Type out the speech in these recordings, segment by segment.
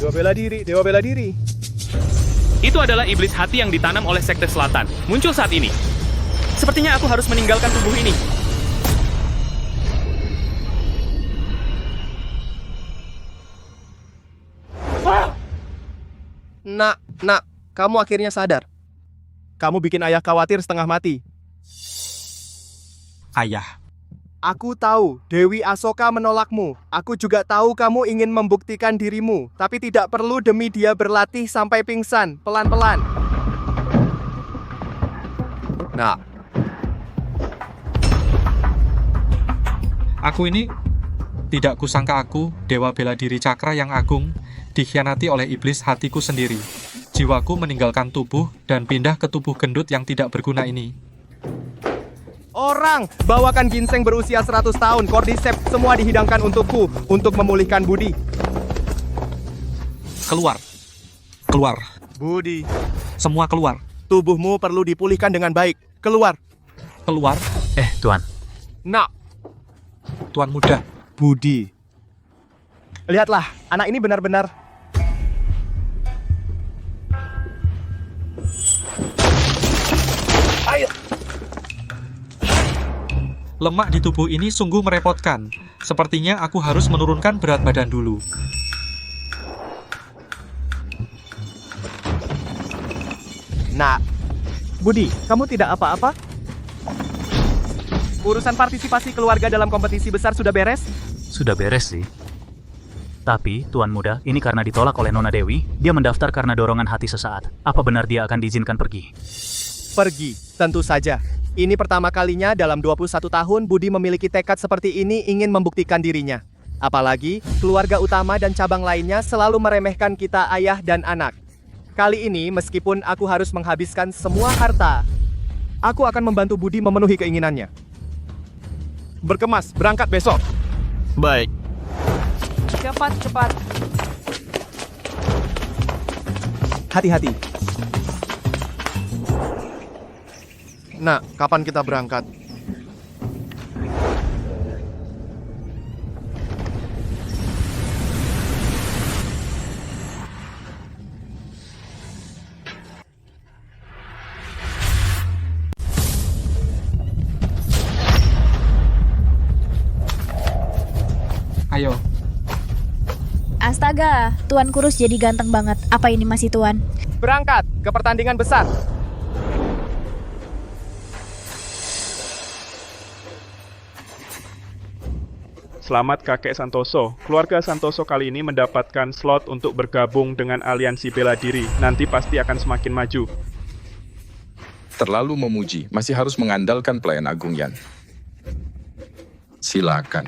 Dewa bela diri, dewa bela diri. Itu adalah iblis hati yang ditanam oleh Sekte Selatan. Muncul saat ini. Sepertinya aku harus meninggalkan tubuh ini. Nak, kamu akhirnya sadar. Kamu bikin ayah khawatir setengah mati. Ayah, Aku tahu Dewi Asoka menolakmu. Aku juga tahu kamu ingin membuktikan dirimu. Tapi tidak perlu demi dia berlatih sampai pingsan. Pelan-pelan. Nak, aku ini tidak kusangka aku, Dewa Bela Diri Cakra yang agung, dikhianati oleh iblis hatiku sendiri. Jiwaku meninggalkan tubuh dan pindah ke tubuh gendut yang tidak berguna ini. Orang, bawakan ginseng berusia 100 tahun. Cordyceps semua dihidangkan untukku. Untuk memulihkan budi. Keluar. Keluar. Budi. Semua keluar. Tubuhmu perlu dipulihkan dengan baik. Keluar. Keluar. Tuan. Nak. Tuan muda. Budi. Lihatlah, anak ini benar-benar... Ayo. Lemak di tubuh ini sungguh merepotkan. Sepertinya aku harus menurunkan berat badan dulu. Nak. Budi, kamu tidak apa-apa? Urusan partisipasi keluarga dalam kompetisi besar sudah beres? Sudah beres sih. Tapi, Tuan Muda, ini karena ditolak oleh Nona Dewi, dia mendaftar karena dorongan hati sesaat. Apa benar dia akan diizinkan pergi? Pergi, tentu saja. Ini pertama kalinya dalam 21 tahun Budi memiliki tekad seperti ini ingin membuktikan dirinya. Apalagi, keluarga utama dan cabang lainnya selalu meremehkan kita ayah dan anak. Kali ini, meskipun aku harus menghabiskan semua harta, aku akan membantu Budi memenuhi keinginannya. Berkemas, berangkat besok. Baik. Cepat. Hati-hati. nak, kapan kita berangkat? Ayo. Astaga, Tuan Kurus jadi ganteng banget. Apa ini masih Tuan? Berangkat ke pertandingan besar. Selamat kakek Santoso. Keluarga Santoso kali ini mendapatkan slot untuk bergabung dengan aliansi bela diri. Nanti pasti akan semakin maju. Terlalu memuji, masih harus mengandalkan pelayan Agung Yan. Silakan.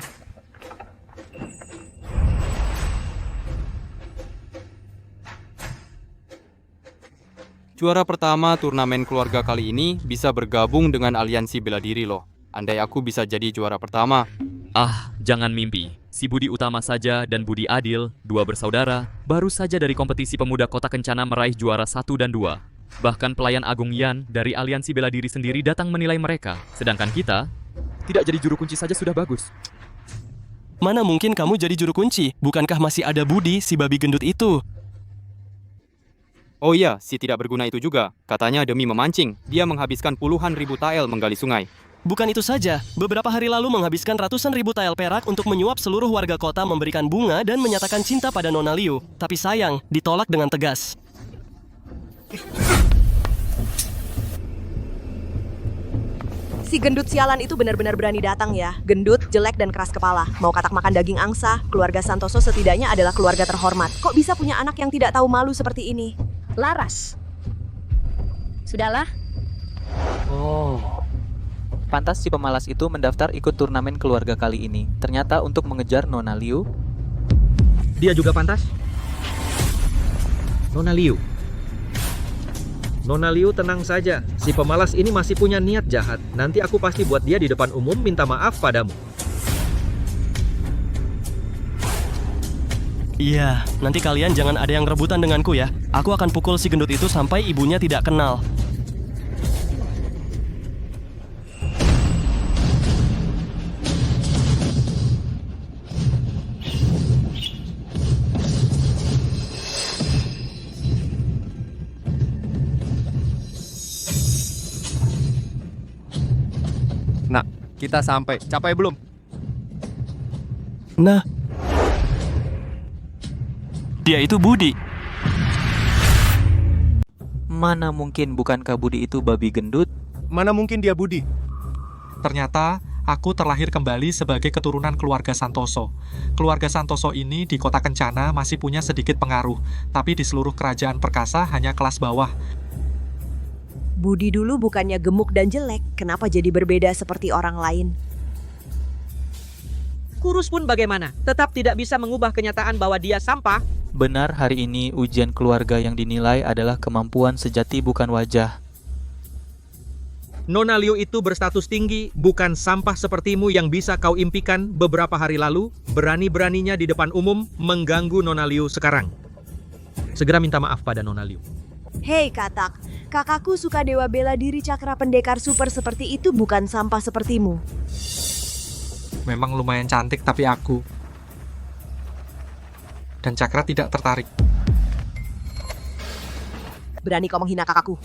Juara pertama turnamen keluarga kali ini bisa bergabung dengan aliansi bela diri loh. Andai aku bisa jadi juara pertama. Ah, jangan mimpi. Si Budi Utama saja dan Budi Adil, dua bersaudara, baru saja dari kompetisi pemuda Kota Kencana meraih juara 1 dan 2. Bahkan pelayan Agung Yan dari aliansi bela diri sendiri datang menilai mereka. Sedangkan kita, tidak jadi juru kunci saja sudah bagus. Mana mungkin kamu jadi juru kunci? Bukankah masih ada Budi, si babi gendut itu? Oh iya, si tidak berguna itu juga. Katanya demi memancing, dia menghabiskan puluhan ribu tael menggali sungai. Bukan itu saja, beberapa hari lalu menghabiskan ratusan ribu tael perak untuk menyuap seluruh warga kota memberikan bunga dan menyatakan cinta pada Nona Liu. Tapi sayang, ditolak dengan tegas. Si gendut sialan itu benar-benar berani datang ya. Gendut, jelek, dan keras kepala. Mau katak makan daging angsa, keluarga Santoso setidaknya adalah keluarga terhormat. Kok bisa punya anak yang tidak tahu malu seperti ini? Laras. Sudahlah. Oh. Pantas si pemalas itu mendaftar ikut turnamen keluarga kali ini. Ternyata untuk mengejar Nona Liu. Dia juga pantas? Nona Liu. Nona Liu tenang saja. Si pemalas ini masih punya niat jahat. Nanti aku pasti buat dia di depan umum minta maaf padamu. Iya, nanti kalian jangan ada yang rebutan denganku ya. Aku akan pukul si gendut itu sampai ibunya tidak kenal. Kita sampai. Capai belum? Nah, dia itu Budi. Mana mungkin, bukankah Budi itu babi gendut? Mana mungkin dia Budi? Ternyata, aku terlahir kembali sebagai keturunan keluarga Santoso. Keluarga Santoso ini di kota Kencana masih punya sedikit pengaruh, tapi di seluruh kerajaan perkasa hanya kelas bawah. Budi dulu bukannya gemuk dan jelek, kenapa jadi berbeda seperti orang lain? Kurus pun bagaimana? Tetap tidak bisa mengubah kenyataan bahwa dia sampah. Benar, hari ini ujian keluarga yang dinilai adalah kemampuan sejati, bukan wajah. Nona Liu itu berstatus tinggi, bukan sampah sepertimu yang bisa kau impikan beberapa hari lalu, berani-beraninya di depan umum mengganggu Nona Liu sekarang. Segera minta maaf pada Nona Liu. Hei Katak, kakakku suka dewa bela diri cakra pendekar super seperti itu, bukan sampah sepertimu. Memang lumayan cantik, tapi aku dan Cakra tidak tertarik. Berani kau menghina kakakku.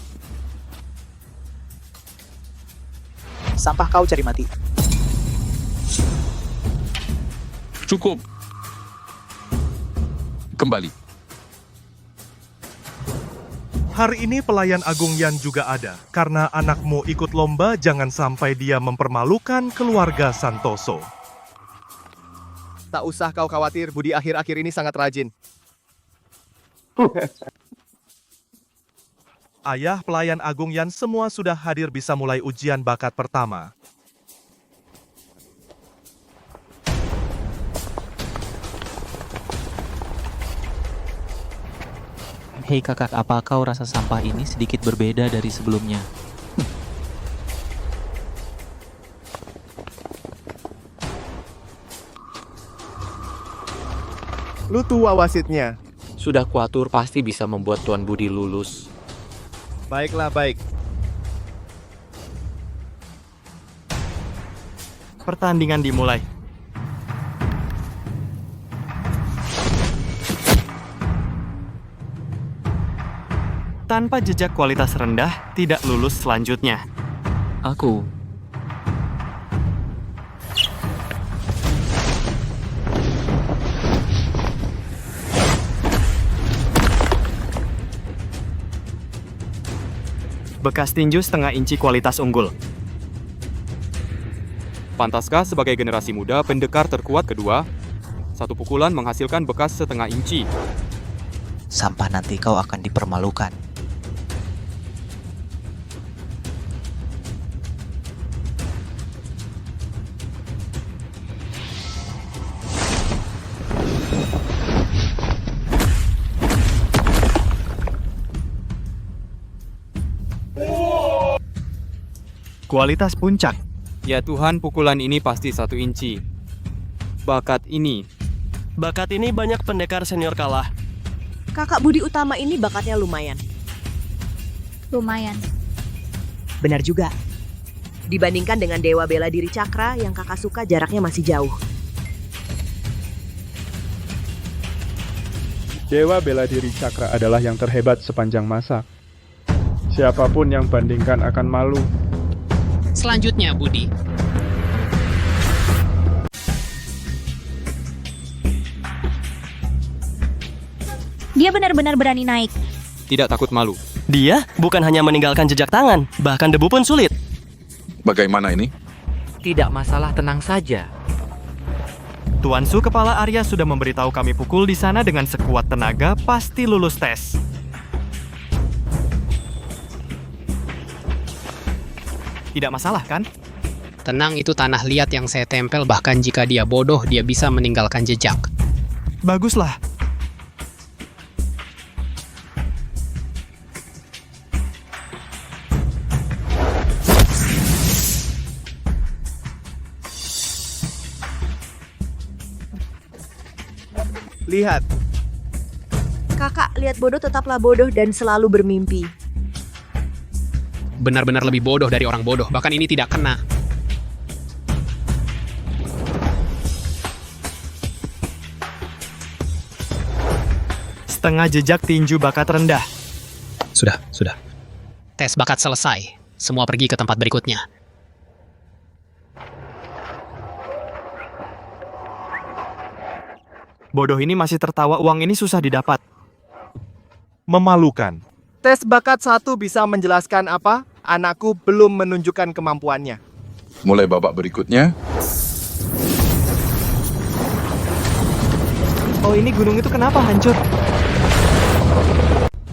Sampah kau cari mati. Cukup. Kembali. Hari ini pelayan Agung Yan juga ada. Karena anakmu ikut lomba, jangan sampai dia mempermalukan keluarga Santoso. Tak usah kau khawatir, Budi akhir-akhir ini sangat rajin. Ayah pelayan Agung Yan semua sudah hadir, bisa mulai ujian bakat pertama. Hei kakak, apa kau rasa sampah ini sedikit berbeda dari sebelumnya? Lu tua wasitnya. Sudah kuatur pasti bisa membuat Tuan Budi lulus. Baiklah, baik. Pertandingan dimulai. Tanpa jejak kualitas rendah, tidak lulus selanjutnya. Aku. Bekas tinju setengah inci kualitas unggul. Pantaskah sebagai generasi muda pendekar terkuat kedua? Satu pukulan menghasilkan bekas setengah inci. Sampah, nanti kau akan dipermalukan. Kualitas puncak. Ya Tuhan, pukulan ini pasti 1 inci. Bakat ini banyak pendekar senior kalah. Kakak Budi utama ini bakatnya lumayan. Lumayan. Benar juga. Dibandingkan dengan dewa bela diri cakra yang kakak suka, jaraknya masih jauh. Dewa bela diri cakra adalah yang terhebat sepanjang masa. Siapapun yang bandingkan akan malu. Selanjutnya, Budi. Dia benar-benar berani naik. tidak takut malu. Dia bukan hanya meninggalkan jejak tangan, bahkan debu pun sulit. Bagaimana ini? Tidak masalah, tenang saja. Tuan Su Kepala Arya sudah memberitahu kami pukul di sana dengan sekuat tenaga, pasti lulus tes. Tidak masalah, kan? Tenang, itu tanah liat yang saya tempel, bahkan jika dia bodoh, dia bisa meninggalkan jejak. Baguslah. Lihat. Kakak, lihat bodoh tetaplah bodoh dan selalu bermimpi. Benar-benar lebih bodoh dari orang bodoh, bahkan ini tidak kena. Setengah jejak tinju bakat rendah. Sudah. Tes bakat selesai. Semua pergi ke tempat berikutnya. Bodoh ini masih tertawa uang ini susah didapat. Memalukan. Tes bakat 1 bisa menjelaskan apa? Anakku belum menunjukkan kemampuannya. Mulai babak berikutnya, Oh, ini gunung itu kenapa hancur?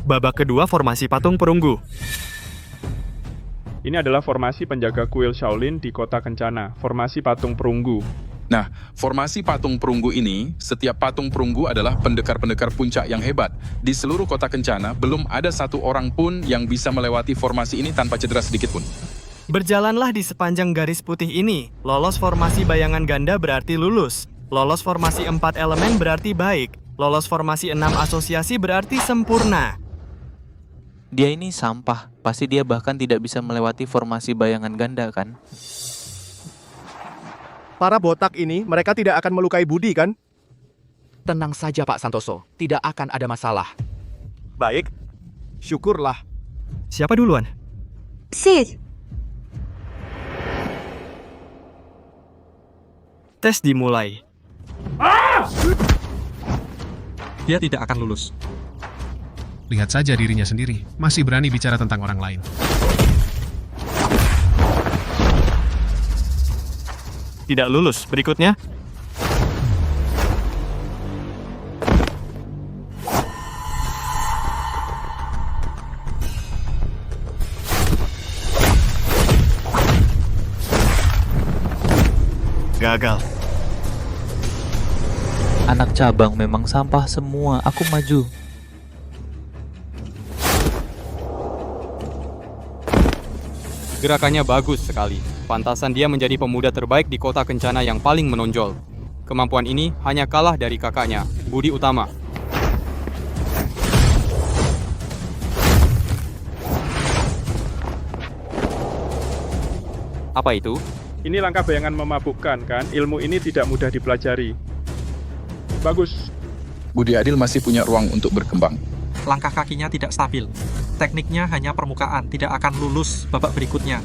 Babak kedua formasi patung perunggu. Ini adalah formasi penjaga kuil Shaolin di kota Kencana, formasi patung perunggu. nah, formasi patung perunggu ini, setiap patung perunggu adalah pendekar-pendekar puncak yang hebat. Di seluruh kota Kencana, belum ada satu orang pun yang bisa melewati formasi ini tanpa cedera sedikit pun. Berjalanlah di sepanjang garis putih ini. Lolos formasi bayangan ganda berarti lulus. Lolos formasi 4 elemen berarti baik. Lolos formasi 6 asosiasi berarti sempurna. Dia ini sampah. Pasti dia bahkan tidak bisa melewati formasi bayangan ganda, kan? Para botak ini, mereka tidak akan melukai Budi, kan? Tenang saja Pak Santoso, tidak akan ada masalah. Baik. Syukurlah. Siapa duluan? Sis, Tes dimulai. Dia tidak akan lulus. Lihat saja dirinya sendiri, masih berani bicara tentang orang lain. Tidak lulus. Berikutnya. Gagal. Anak cabang memang sampah semua. Aku maju. Gerakannya bagus sekali. Pantasan dia menjadi pemuda terbaik di kota Kencana yang paling menonjol. Kemampuan ini hanya kalah dari kakaknya, Budi Utama. Apa itu? Ini langkah bayangan memabukkan, kan? Ilmu ini tidak mudah dipelajari. Bagus. Budi Adil masih punya ruang untuk berkembang. Langkah kakinya tidak stabil. Tekniknya hanya permukaan, tidak akan lulus babak berikutnya.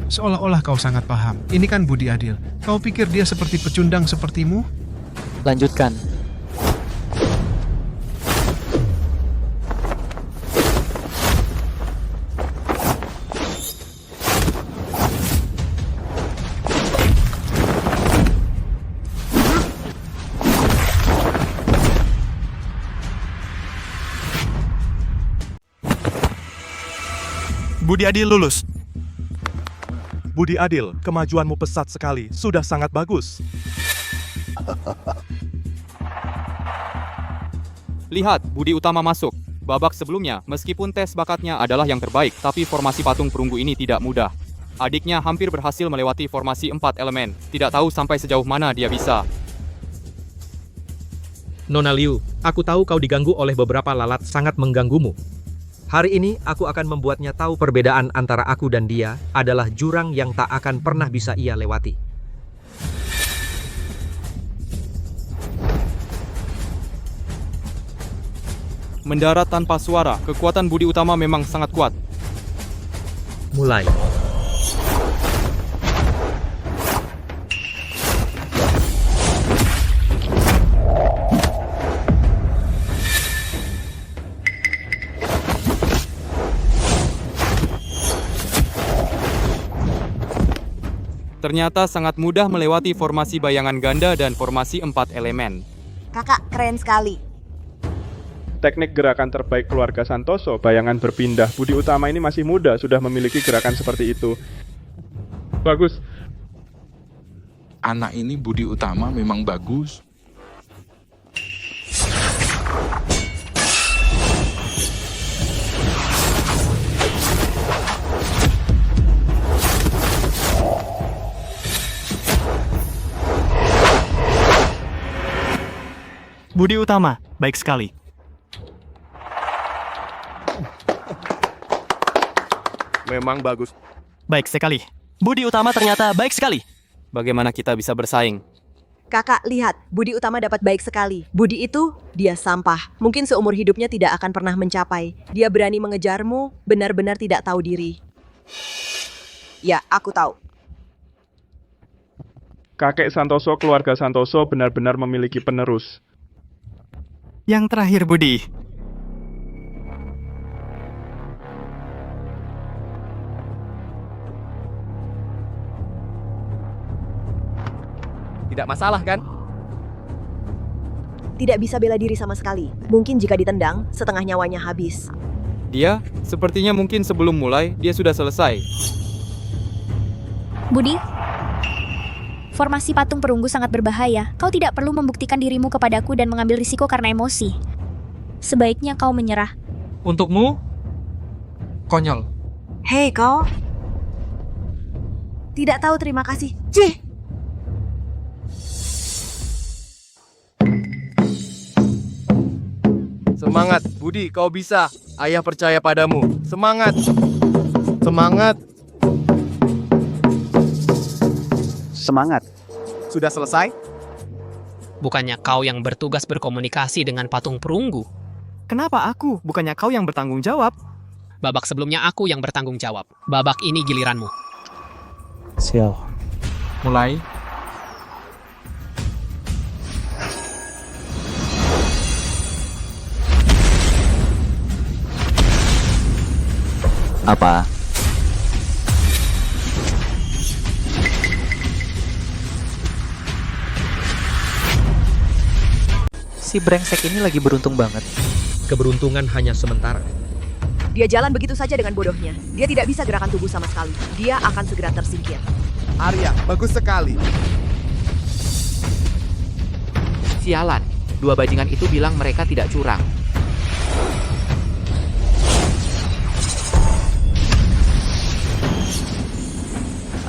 Seolah-olah kau sangat paham. Ini kan Budi Adil. Kau pikir dia seperti pecundang sepertimu? Lanjutkan. Budi Adil lulus. Budi Adil, kemajuanmu pesat sekali. Sudah sangat bagus. Lihat, Budi Utama masuk. Babak sebelumnya, meskipun tes bakatnya adalah yang terbaik, tapi formasi patung perunggu ini tidak mudah. Adiknya hampir berhasil melewati formasi 4 elemen. Tidak tahu sampai sejauh mana dia bisa. Nona Liu, aku tahu kau diganggu oleh beberapa lalat sangat mengganggumu. Hari ini aku akan membuatnya tahu perbedaan antara aku dan dia adalah jurang yang tak akan pernah bisa ia lewati. Mendarat tanpa suara, kekuatan Budi Utama memang sangat kuat. Mulai. Ternyata sangat mudah melewati formasi bayangan ganda dan formasi 4 elemen. Kakak, keren sekali. Teknik gerakan terbaik keluarga Santoso, bayangan berpindah. Budi Utama ini masih muda, sudah memiliki gerakan seperti itu. Bagus. Anak ini Budi Utama memang bagus. Budi Utama, baik sekali. Memang bagus. Baik sekali. Budi Utama ternyata baik sekali. Bagaimana kita bisa bersaing? Kakak, lihat. Budi Utama dapat baik sekali. Budi itu, dia sampah. Mungkin seumur hidupnya tidak akan pernah mencapai. Dia berani mengejarmu, benar-benar tidak tahu diri. Ya, aku tahu. Kakek Santoso, keluarga Santoso benar-benar memiliki penerus. Yang terakhir, Budi. Tidak masalah kan? Tidak bisa bela diri sama sekali. Mungkin jika ditendang, setengah nyawanya habis. Dia, sepertinya mungkin sebelum mulai, dia sudah selesai. Budi, formasi patung perunggu sangat berbahaya. Kau tidak perlu membuktikan dirimu kepadaku dan mengambil risiko karena emosi. Sebaiknya kau menyerah. Untukmu, konyol. Hei kau. Tidak tahu terima kasih. Cih! Semangat, Budi, kau bisa. Ayah percaya padamu. Semangat. Semangat. Semangat. Sudah selesai? Bukannya kau yang bertugas berkomunikasi dengan patung perunggu? Kenapa aku? Bukannya kau yang bertanggung jawab? Babak sebelumnya aku yang bertanggung jawab. Babak ini giliranmu. Sial. Mulai. Apa? Si brengsek ini lagi beruntung banget. Keberuntungan hanya sementara. Dia jalan begitu saja dengan bodohnya. Dia tidak bisa gerakan tubuh sama sekali. Dia akan segera tersingkir. Arya, bagus sekali. Sialan, dua bajingan itu bilang mereka tidak curang.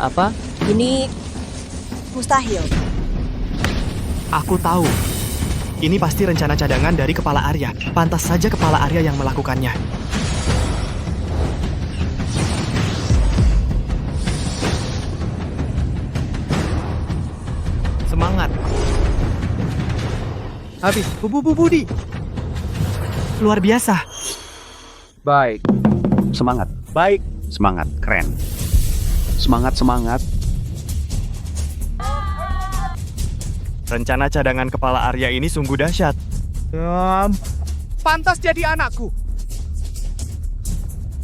Apa? Ini mustahil. Aku tahu. Ini pasti rencana cadangan dari kepala Arya. Pantas saja kepala Arya yang melakukannya. Semangat. Habis, Budi. Luar biasa. Baik. Semangat. Baik. Semangat. Keren. Semangat, semangat. Rencana cadangan kepala Arya ini sungguh dahsyat. Pantas jadi anakku.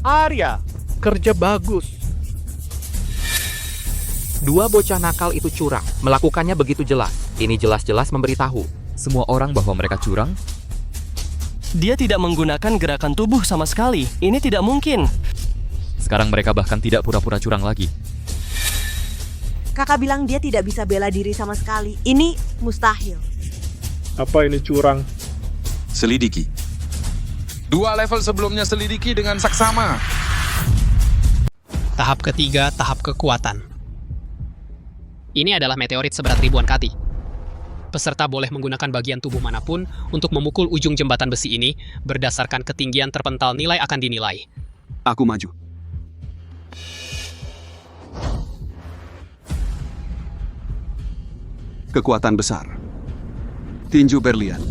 Arya, kerja bagus. Dua bocah nakal itu curang, melakukannya begitu jelas. Ini jelas-jelas memberitahu semua orang bahwa mereka curang. Dia tidak menggunakan gerakan tubuh sama sekali. Ini tidak mungkin. Sekarang mereka bahkan tidak pura-pura curang lagi. Kakak bilang dia tidak bisa bela diri sama sekali. Ini mustahil. Apa ini curang? Selidiki. Dua level sebelumnya selidiki dengan saksama. Tahap ketiga, tahap kekuatan. Ini adalah meteorit seberat ribuan kati. Peserta boleh menggunakan bagian tubuh manapun untuk memukul ujung jembatan besi ini berdasarkan ketinggian terpental nilai akan dinilai. Aku maju. Kekuatan besar. Tinju berlian.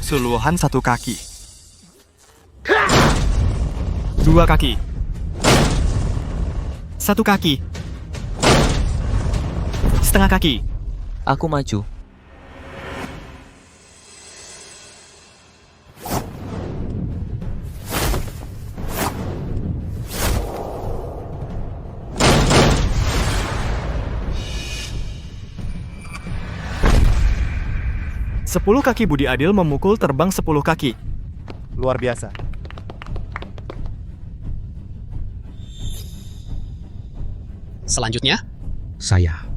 Suluhan 1 kaki. 2 kaki. 1 kaki. Setengah kaki. Aku maju. Sepuluh kaki Budi Adil memukul terbang 10 kaki. Luar biasa. Selanjutnya, Saya.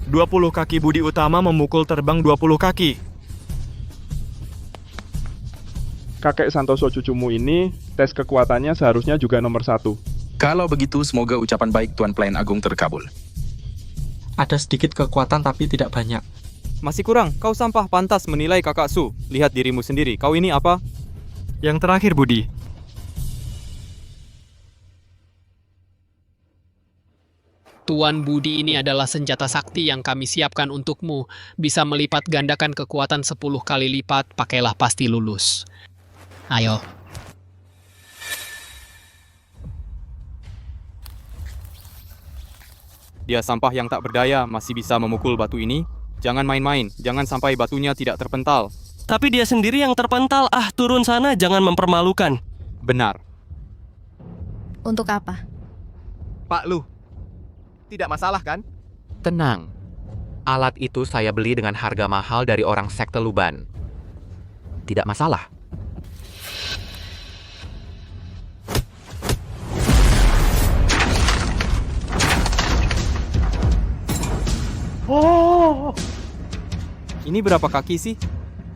Dua 20 kaki Budi Utama memukul terbang 20 kaki. Kakek Santoso cucumu ini, tes kekuatannya seharusnya juga nomor 1. Kalau begitu, semoga ucapan baik Tuan Pelayan Agung terkabul. Ada sedikit kekuatan tapi tidak banyak. Masih kurang, kau sampah pantas menilai kakak Su. Lihat dirimu sendiri, kau ini apa? Yang terakhir Budi. Tuan Budi ini adalah senjata sakti yang kami siapkan untukmu. Bisa melipat gandakan kekuatan 10 kali lipat, pakailah pasti lulus. Ayo. Dia sampah yang tak berdaya, masih bisa memukul batu ini. Jangan main-main, jangan sampai batunya tidak terpental. Tapi dia sendiri yang terpental. Turun sana, jangan mempermalukan. Benar. Untuk apa? Pak Lu, tidak masalah kan? Tenang. Alat itu saya beli dengan harga mahal dari orang sekte Luban. Tidak masalah. Oh. Ini berapa kaki sih?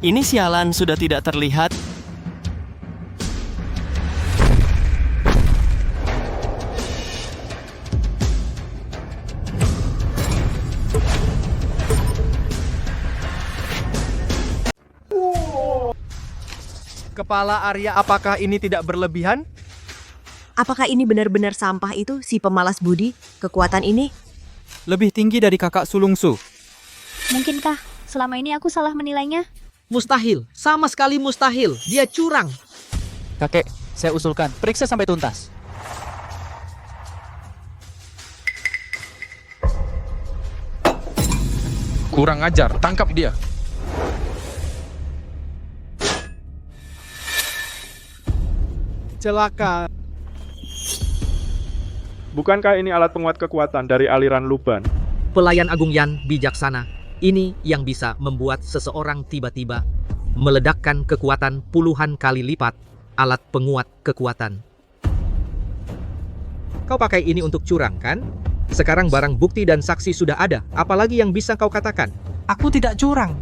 Ini sialan sudah tidak terlihat. Kepala Arya, apakah ini tidak berlebihan? Apakah ini benar-benar sampah itu, si pemalas budi? Kekuatan ini? Lebih tinggi dari kakak sulungsu. Mungkinkah selama ini aku salah menilainya? Mustahil, sama sekali mustahil. Dia curang. Kakek, saya usulkan, periksa sampai tuntas. Kurang ajar, tangkap dia. Celaka. Bukankah ini alat penguat kekuatan dari aliran Luban? Pelayan Agung Yan bijaksana. Ini yang bisa membuat seseorang tiba-tiba meledakkan kekuatan puluhan kali lipat alat penguat kekuatan. Kau pakai ini untuk curang, kan? Sekarang barang bukti dan saksi sudah ada. Apalagi yang bisa kau katakan? Aku tidak curang.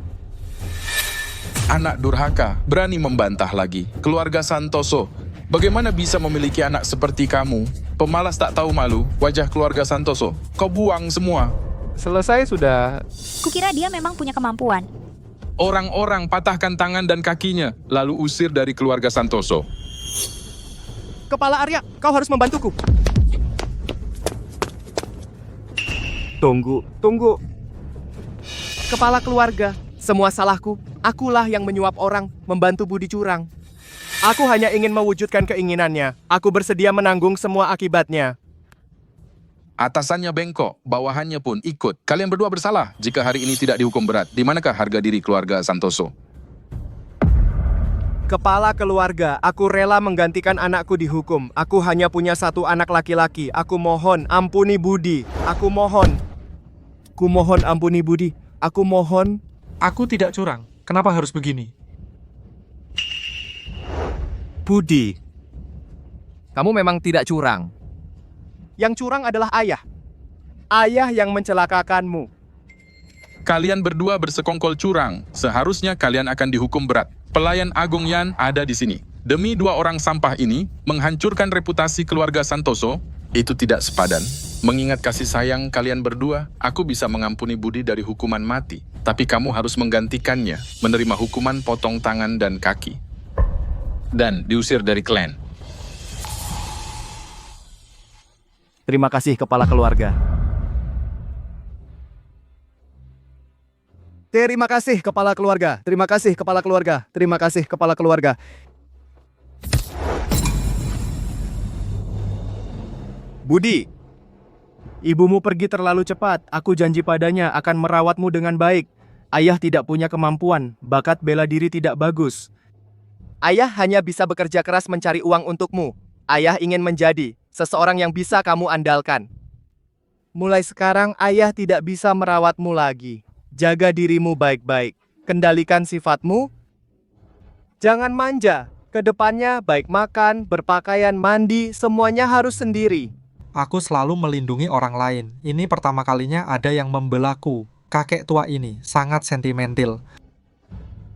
Anak durhaka, berani membantah lagi. Keluarga Santoso, bagaimana bisa memiliki anak seperti kamu? Pemalas tak tahu malu, wajah keluarga Santoso. Kau buang semua. Selesai sudah. Kukira dia memang punya kemampuan. Orang-orang patahkan tangan dan kakinya, lalu usir dari keluarga Santoso. Kepala Arya, kau harus membantuku. Tunggu. Kepala keluarga, semua salahku. Akulah yang menyuap orang, membantu budi curang. Aku hanya ingin mewujudkan keinginannya. Aku bersedia menanggung semua akibatnya. Atasannya bengkok, bawahannya pun ikut. Kalian berdua bersalah jika hari ini tidak dihukum berat. Di manakah harga diri keluarga Santoso? Kepala keluarga, aku rela menggantikan anakku dihukum. Aku hanya punya satu anak laki-laki. Aku mohon, ampuni Budi. Aku mohon. Kumohon ampuni Budi. Aku mohon. Aku tidak curang. Kenapa harus begini? Budi, kamu memang tidak curang. Yang curang adalah ayah. Ayah yang mencelakakanmu. Kalian berdua bersekongkol curang. Seharusnya kalian akan dihukum berat. Pelayan Agung Yan ada di sini. Demi 2 orang sampah ini, menghancurkan reputasi keluarga Santoso, itu tidak sepadan. Mengingat kasih sayang kalian berdua, aku bisa mengampuni Budi dari hukuman mati. Tapi kamu harus menggantikannya, menerima hukuman potong tangan dan kaki. Dan diusir dari klan. Terima kasih kepala keluarga. Terima kasih kepala keluarga. Terima kasih kepala keluarga. Terima kasih kepala keluarga. Budi, ibumu pergi terlalu cepat. Aku janji padanya akan merawatmu dengan baik. Ayah tidak punya kemampuan, bakat bela diri tidak bagus. Ayah hanya bisa bekerja keras mencari uang untukmu. Ayah ingin menjadi seseorang yang bisa kamu andalkan. Mulai sekarang ayah tidak bisa merawatmu lagi. Jaga dirimu baik-baik. Kendalikan sifatmu. Jangan manja. Kedepannya baik makan, berpakaian, mandi, semuanya harus sendiri. Aku selalu melindungi orang lain. Ini pertama kalinya ada yang membelaku. Kakek tua ini sangat sentimental.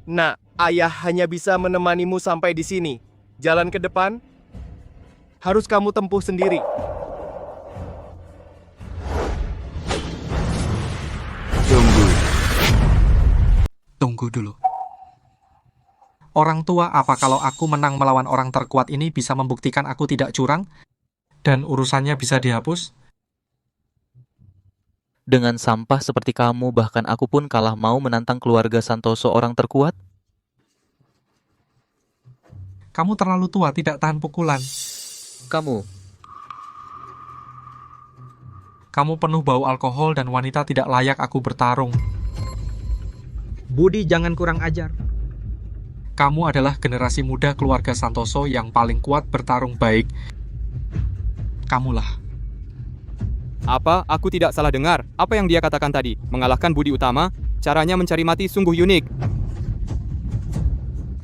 Nah, ayah hanya bisa menemanimu sampai di sini. Jalan ke depan harus kamu tempuh sendiri. Tunggu dulu. Orang tua, apa kalau aku menang melawan orang terkuat ini bisa membuktikan aku tidak curang? Dan urusannya bisa dihapus? Dengan sampah seperti kamu, bahkan aku pun kalah mau menantang keluarga Santoso orang terkuat? Kamu terlalu tua, tidak tahan pukulan. Kamu penuh bau alkohol dan wanita tidak layak aku bertarung. Budi, jangan kurang ajar. Kamu adalah generasi muda keluarga Santoso yang paling kuat bertarung baik. Kamulah. Apa? Aku tidak salah dengar. Apa yang dia katakan tadi? Mengalahkan Budi Utama? Caranya mencari mati sungguh unik.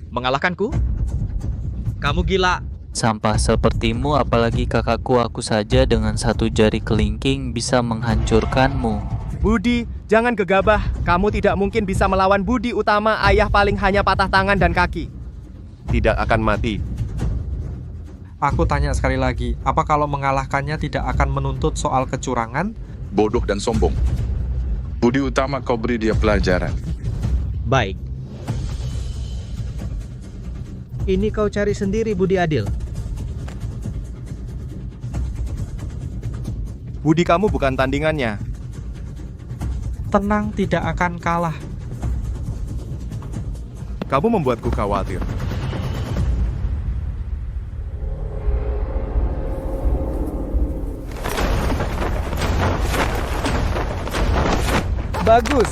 Mengalahkanku? Kamu gila. Sampah sepertimu, apalagi kakakku aku saja dengan satu jari kelingking bisa menghancurkanmu. Budi, jangan gegabah. Kamu tidak mungkin bisa melawan Budi Utama, ayah paling hanya patah tangan dan kaki. Tidak akan mati. Aku tanya sekali lagi, apa kalau mengalahkannya tidak akan menuntut soal kecurangan? Bodoh dan sombong. Budi Utama, kau beri dia pelajaran. Baik. Ini kau cari sendiri, Budi Adil. Budi kamu bukan tandingannya. Tenang, tidak akan kalah. Kamu membuatku khawatir. Bagus.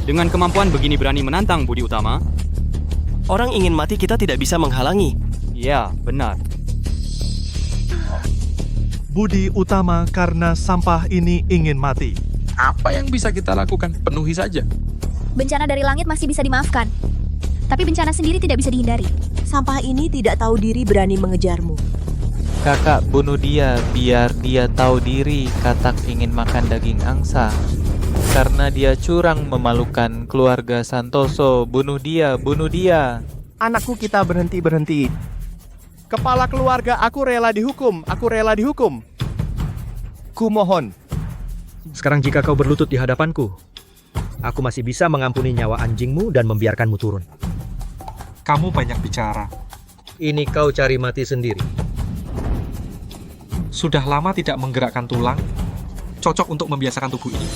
Dengan kemampuan begini berani menantang Budi Utama? Orang ingin mati kita tidak bisa menghalangi. Ya, benar. Budi Utama karena sampah ini ingin mati. Apa yang bisa kita lakukan? Penuhi saja. Bencana dari langit masih bisa dimaafkan. Tapi bencana sendiri tidak bisa dihindari. Sampah ini tidak tahu diri berani mengejarmu. Kakak, bunuh dia biar dia tahu diri. Katak ingin makan daging angsa. Karena dia curang memalukan keluarga Santoso. Bunuh dia, bunuh dia. Anakku, kita berhenti. Kepala keluarga, aku rela dihukum. Kumohon. Sekarang jika kau berlutut di hadapanku, aku masih bisa mengampuni nyawa anjingmu dan membiarkanmu turun. Kamu banyak bicara. Ini kau cari mati sendiri. Sudah lama tidak menggerakkan tulang. Cocok untuk membiasakan tubuh ini.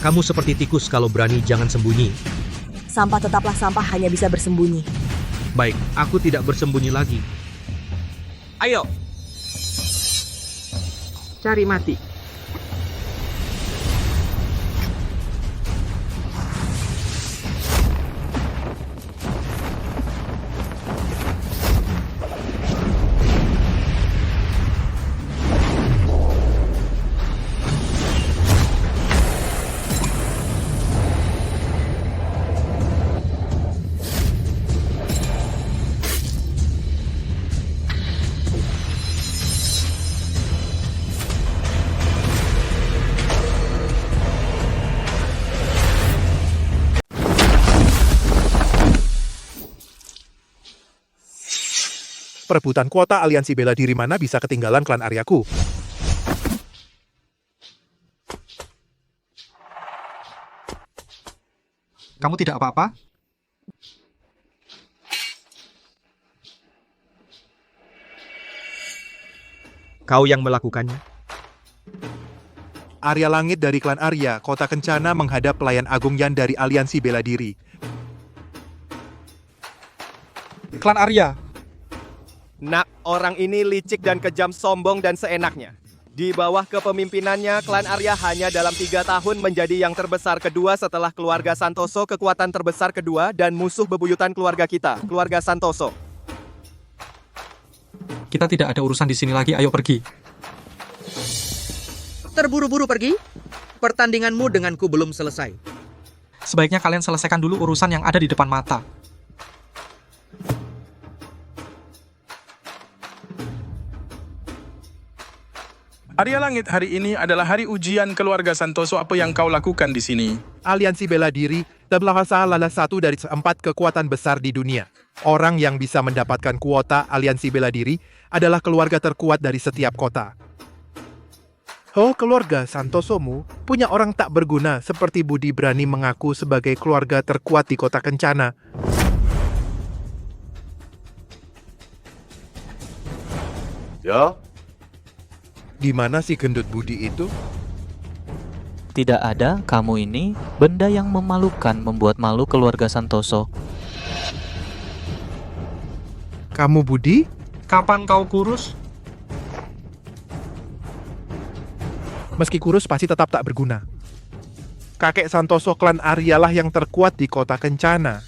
Kamu seperti tikus, kalau berani jangan sembunyi. Sampah tetaplah sampah, hanya bisa bersembunyi. Baik, aku tidak bersembunyi lagi. Ayo. Cari mati. Perebutan kuota aliansi bela diri mana bisa ketinggalan klan Aryaku. Kamu tidak apa-apa? Kau yang melakukannya. Arya Langit dari klan Arya, Kota Kencana menghadap pelayan Agung Yan dari aliansi bela diri. Klan Arya. Nak, orang ini licik dan kejam, sombong dan seenaknya. Di bawah kepemimpinannya, klan Arya hanya dalam 3 tahun menjadi yang terbesar kedua setelah keluarga Santoso, kekuatan terbesar kedua, dan musuh bebuyutan keluarga kita, keluarga Santoso. Kita tidak ada urusan di sini lagi, ayo pergi. Terburu-buru pergi? Pertandinganmu denganku belum selesai. Sebaiknya kalian selesaikan dulu urusan yang ada di depan mata. Arya Langit, hari ini adalah hari ujian keluarga Santoso. Apa yang kau lakukan di sini? Aliansi Bela Diri telah salah satu dari 4 kekuatan besar di dunia. Orang yang bisa mendapatkan kuota Aliansi Bela Diri adalah keluarga terkuat dari setiap kota. Oh, keluarga Santosomu punya orang tak berguna seperti Budi berani mengaku sebagai keluarga terkuat di kota Kencana. Ya? Di mana si gendut Budi itu? Tidak ada, kamu ini benda yang memalukan membuat malu keluarga Santoso. Kamu Budi? Kapan kau kurus? Meski kurus pasti tetap tak berguna. Kakek Santoso klan Arya lah yang terkuat di kota Kencana.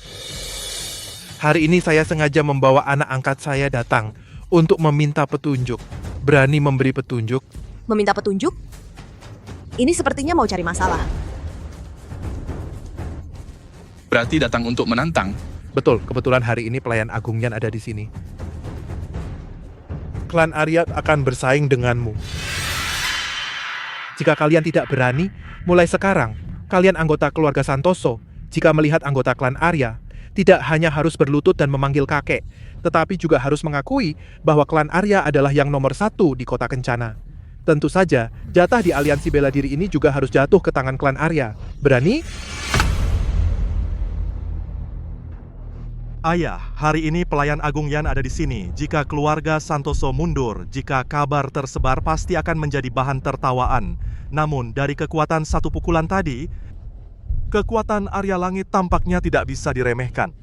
Hari ini saya sengaja membawa anak angkat saya datang untuk meminta petunjuk. Berani memberi petunjuk? Meminta petunjuk? Ini sepertinya mau cari masalah. Berarti datang untuk menantang. Betul, kebetulan hari ini pelayan Agung Yan ada di sini. Klan Arya akan bersaing denganmu. Jika kalian tidak berani, mulai sekarang, kalian anggota keluarga Santoso, jika melihat anggota klan Arya, tidak hanya harus berlutut dan memanggil kakek, tetapi juga harus mengakui bahwa klan Arya adalah yang nomor 1 di kota Kencana. Tentu saja, jatah di Aliansi Bela Diri ini juga harus jatuh ke tangan klan Arya. Berani? Ayah, hari ini pelayan Agung Yan ada di sini. Jika keluarga Santoso mundur, jika kabar tersebar pasti akan menjadi bahan tertawaan. Namun, dari kekuatan satu pukulan tadi, kekuatan Arya Langit tampaknya tidak bisa diremehkan.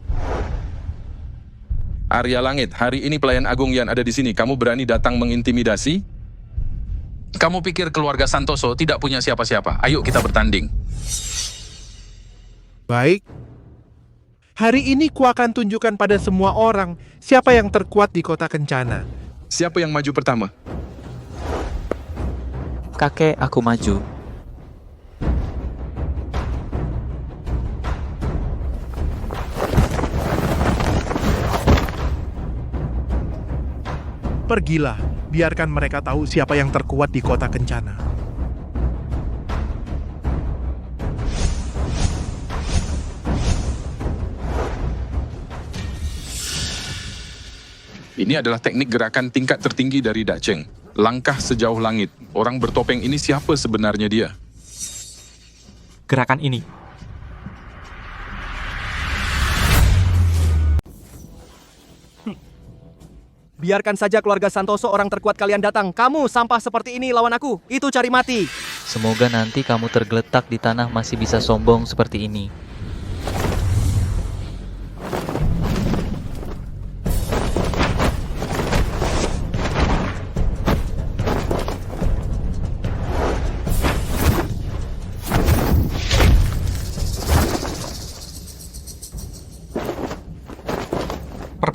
Arya Langit, hari ini pelayan Agung Yan ada di sini. Kamu berani datang mengintimidasi? Kamu pikir keluarga Santoso tidak punya siapa-siapa? Ayo kita bertanding. Baik. Hari ini ku akan tunjukkan pada semua orang siapa yang terkuat di kota Kencana. Siapa yang maju pertama? Kakek, aku maju. Pergilah, biarkan mereka tahu siapa yang terkuat di kota Kencana. Ini adalah teknik gerakan tingkat tertinggi dari Dacheng. Langkah sejauh langit. Orang bertopeng ini siapa sebenarnya dia? Gerakan ini. Biarkan saja keluarga Santoso orang terkuat kalian datang. Kamu sampah seperti ini lawan aku. Itu cari mati. Semoga nanti kamu tergeletak di tanah masih bisa sombong seperti ini.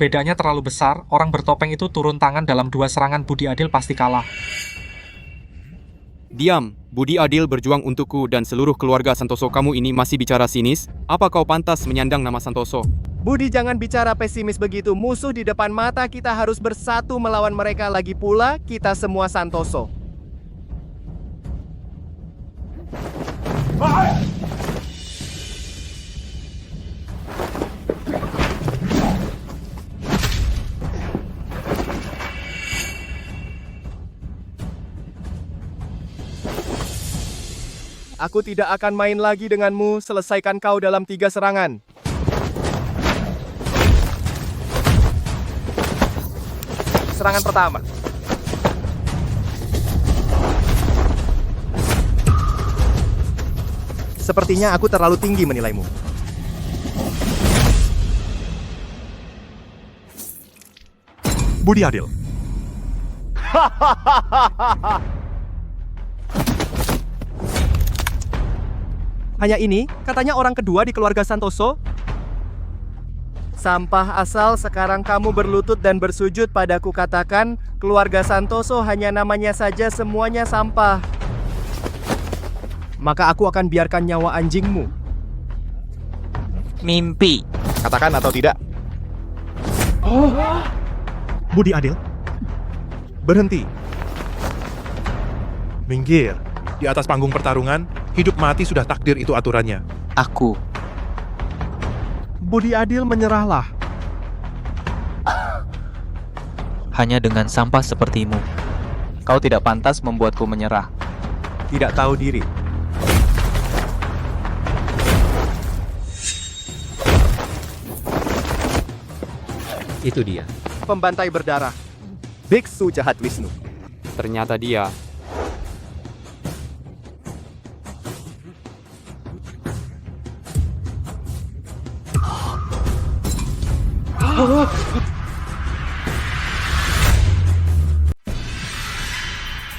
Perbedaannya terlalu besar, orang bertopeng itu turun tangan dalam 2 serangan Budi Adil pasti kalah. Diam, Budi Adil berjuang untukku dan seluruh keluarga Santoso. Kamu ini masih bicara sinis? Apa kau pantas menyandang nama Santoso? Budi, jangan bicara pesimis begitu. Musuh di depan mata kita harus bersatu melawan mereka. Lagi pula, kita semua Santoso. Aku tidak akan main lagi denganmu. Selesaikan kau dalam 3 serangan. Serangan pertama. Sepertinya aku terlalu tinggi menilaimu. Budi Adil. Hanya ini, katanya orang kedua di keluarga Santoso. Sampah asal, sekarang kamu berlutut dan bersujud padaku. Katakan, keluarga Santoso hanya namanya saja, semuanya sampah. Maka aku akan biarkan nyawa anjingmu. Mimpi. Katakan atau tidak. Budi Adil. Berhenti. Minggir. Di atas panggung pertarungan, hidup mati sudah takdir itu aturannya. Aku. Budi adil menyerahlah. Hanya dengan sampah sepertimu. Kau tidak pantas membuatku menyerah. Tidak tahu diri. Itu dia. Pembantai berdarah. Biksu jahat Wisnu. Ternyata dia.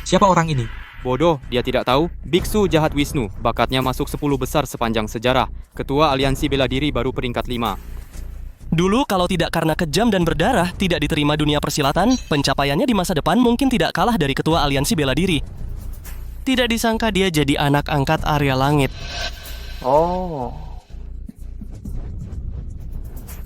Siapa orang ini? Bodoh, dia tidak tahu. Biksu jahat Wisnu, bakatnya masuk 10 besar sepanjang sejarah. Ketua Aliansi Bela Diri baru peringkat 5. Dulu kalau tidak karena kejam dan berdarah, tidak diterima dunia persilatan, pencapaiannya di masa depan mungkin tidak kalah dari Ketua Aliansi Bela Diri. Tidak disangka dia jadi anak angkat Arya Langit. Oh.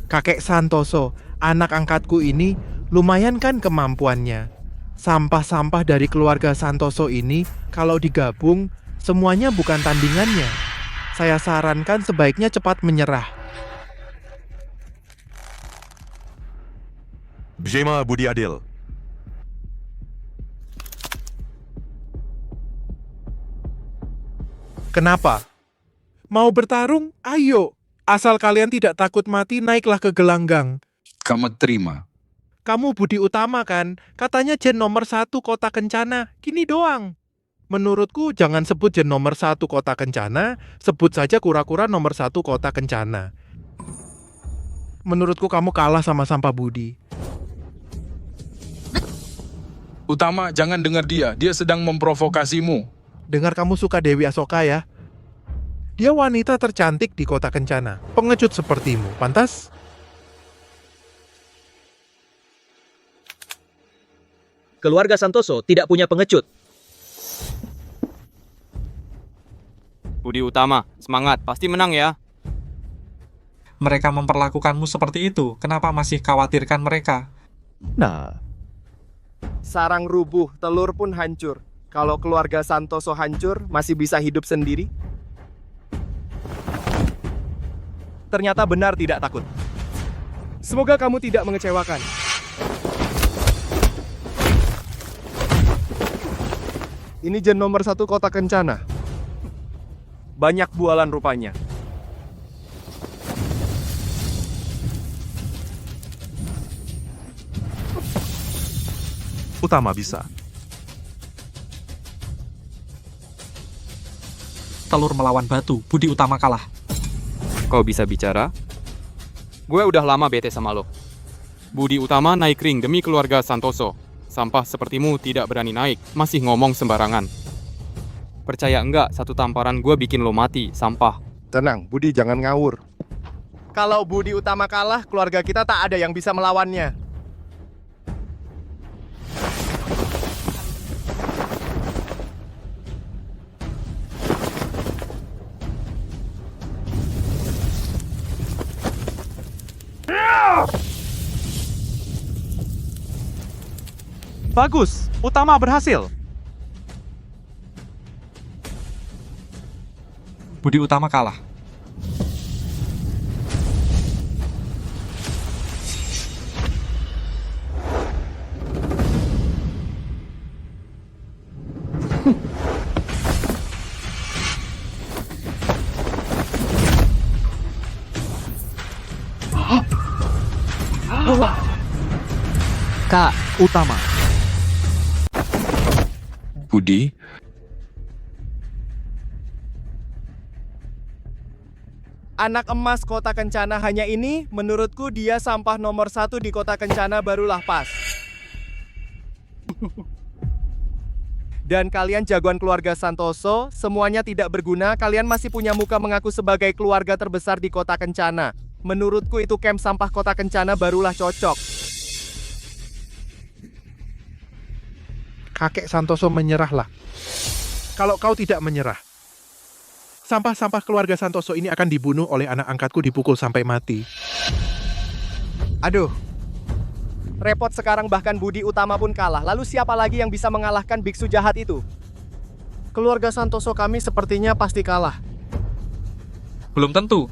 Kakek Santoso, anak angkatku ini lumayan kan kemampuannya. Sampah-sampah dari keluarga Santoso ini kalau digabung semuanya bukan tandingannya. Saya sarankan sebaiknya cepat menyerah. Bhima Budi Adil. Kenapa? Mau bertarung? Ayo. Asal kalian tidak takut mati, naiklah ke gelanggang. Kamu terima. Kamu Budi Utama kan? Katanya Jen nomor 1 Kota Kencana. Gini doang. Menurutku jangan sebut Jen nomor 1 Kota Kencana, sebut saja kura-kura nomor 1 Kota Kencana. Menurutku kamu kalah sama Sampah Budi. Utama, jangan dengar dia. Dia sedang memprovokasimu. Dengar kamu suka Dewi Asoka ya? Dia wanita tercantik di Kota Kencana. Pengecut sepertimu, pantas? Keluarga Santoso tidak punya pengecut. Budi Utama, semangat, pasti menang ya. Mereka memperlakukanmu seperti itu. Kenapa masih khawatirkan mereka? Nah, sarang rubuh, telur pun hancur. Kalau keluarga Santoso hancur, masih bisa hidup sendiri? Ternyata benar tidak takut. Semoga kamu tidak mengecewakan. Ini Jen nomor 1 Kota Kencana. Banyak bualan rupanya. Utama bisa. Telur melawan batu, Budi Utama kalah. Kau bisa bicara? Gue udah lama bete sama lo. Budi Utama naik ring demi keluarga Santoso. Sampah sepertimu tidak berani naik, masih ngomong sembarangan. Percaya enggak, satu tamparan gue bikin lo mati, Sampah. Tenang, Budi jangan ngawur. Kalau Budi Utama kalah, keluarga kita tak ada yang bisa melawannya. Bagus, Utama berhasil. Budi Utama kalah. Kak Utama. Budi, Anak emas Kota Kencana hanya ini, menurutku dia sampah nomor 1 di Kota Kencana barulah pas. Dan kalian jagoan keluarga Santoso, semuanya tidak berguna, kalian masih punya muka mengaku sebagai keluarga terbesar di Kota Kencana. Menurutku itu camp sampah Kota Kencana barulah cocok. Kakek Santoso menyerahlah. Kalau kau tidak menyerah, sampah-sampah keluarga Santoso ini akan dibunuh oleh anak angkatku, dipukul sampai mati. Aduh, repot sekarang bahkan Budi Utama pun kalah. Lalu siapa lagi yang bisa mengalahkan biksu jahat itu? Keluarga Santoso kami sepertinya pasti kalah. Belum tentu.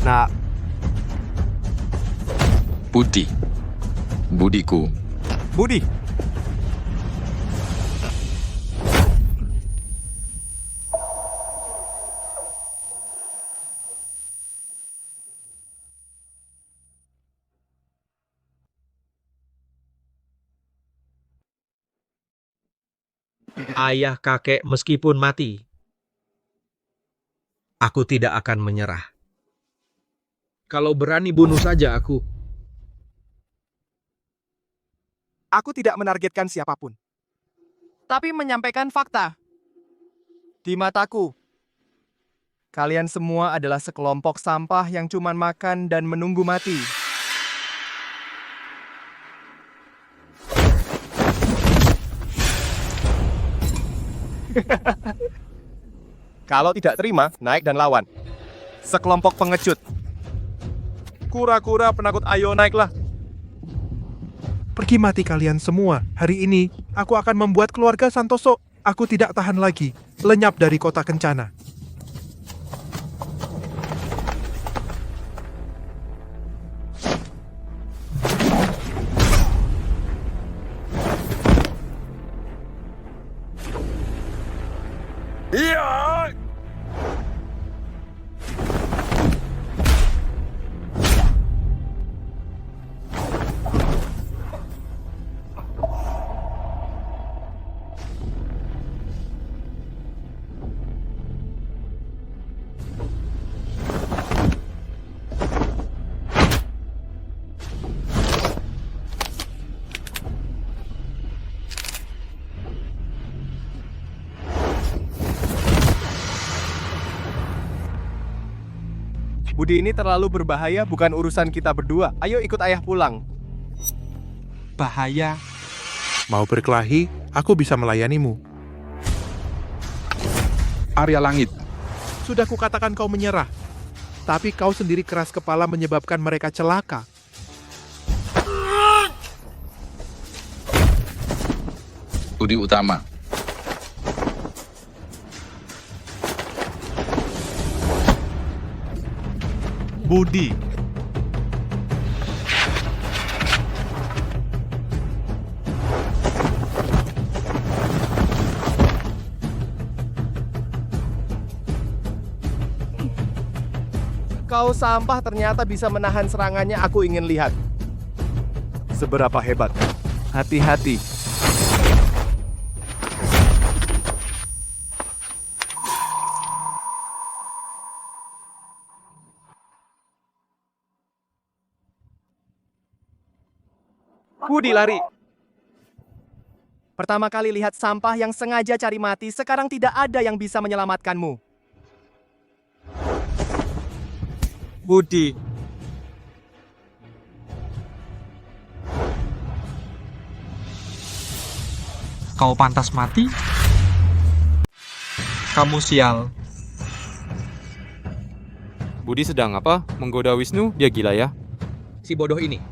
Nah, Budi. Budiku. Budi. Ayah kakek meskipun mati, aku tidak akan menyerah. Kalau berani bunuh saja aku. Aku tidak menargetkan siapapun. Tapi menyampaikan fakta. Di mataku, kalian semua adalah sekelompok sampah yang cuman makan dan menunggu mati. Kalau tidak terima, naik dan lawan. Sekelompok pengecut. Kura-kura penakut, ayo naiklah. Pergi mati kalian semua. Hari ini, aku akan membuat keluarga Santoso. Aku tidak tahan lagi. Lenyap dari kota Kencana. iya! Budi ini terlalu berbahaya, bukan urusan kita berdua. Ayo ikut ayah pulang. Bahaya. Mau berkelahi, aku bisa melayanimu. Arya Langit. Sudah kukatakan kau menyerah. Tapi kau sendiri keras kepala menyebabkan mereka celaka. Budi Utama. Budi. Kau sampah ternyata bisa menahan serangannya, aku ingin lihat. Seberapa hebat. Hati-hati. Budi lari. Pertama kali lihat sampah yang sengaja cari mati, sekarang tidak ada yang bisa menyelamatkanmu. Budi. Kau pantas mati? Kamu sial. Budi sedang apa? Menggoda Wisnu? Dia gila ya? Si bodoh ini.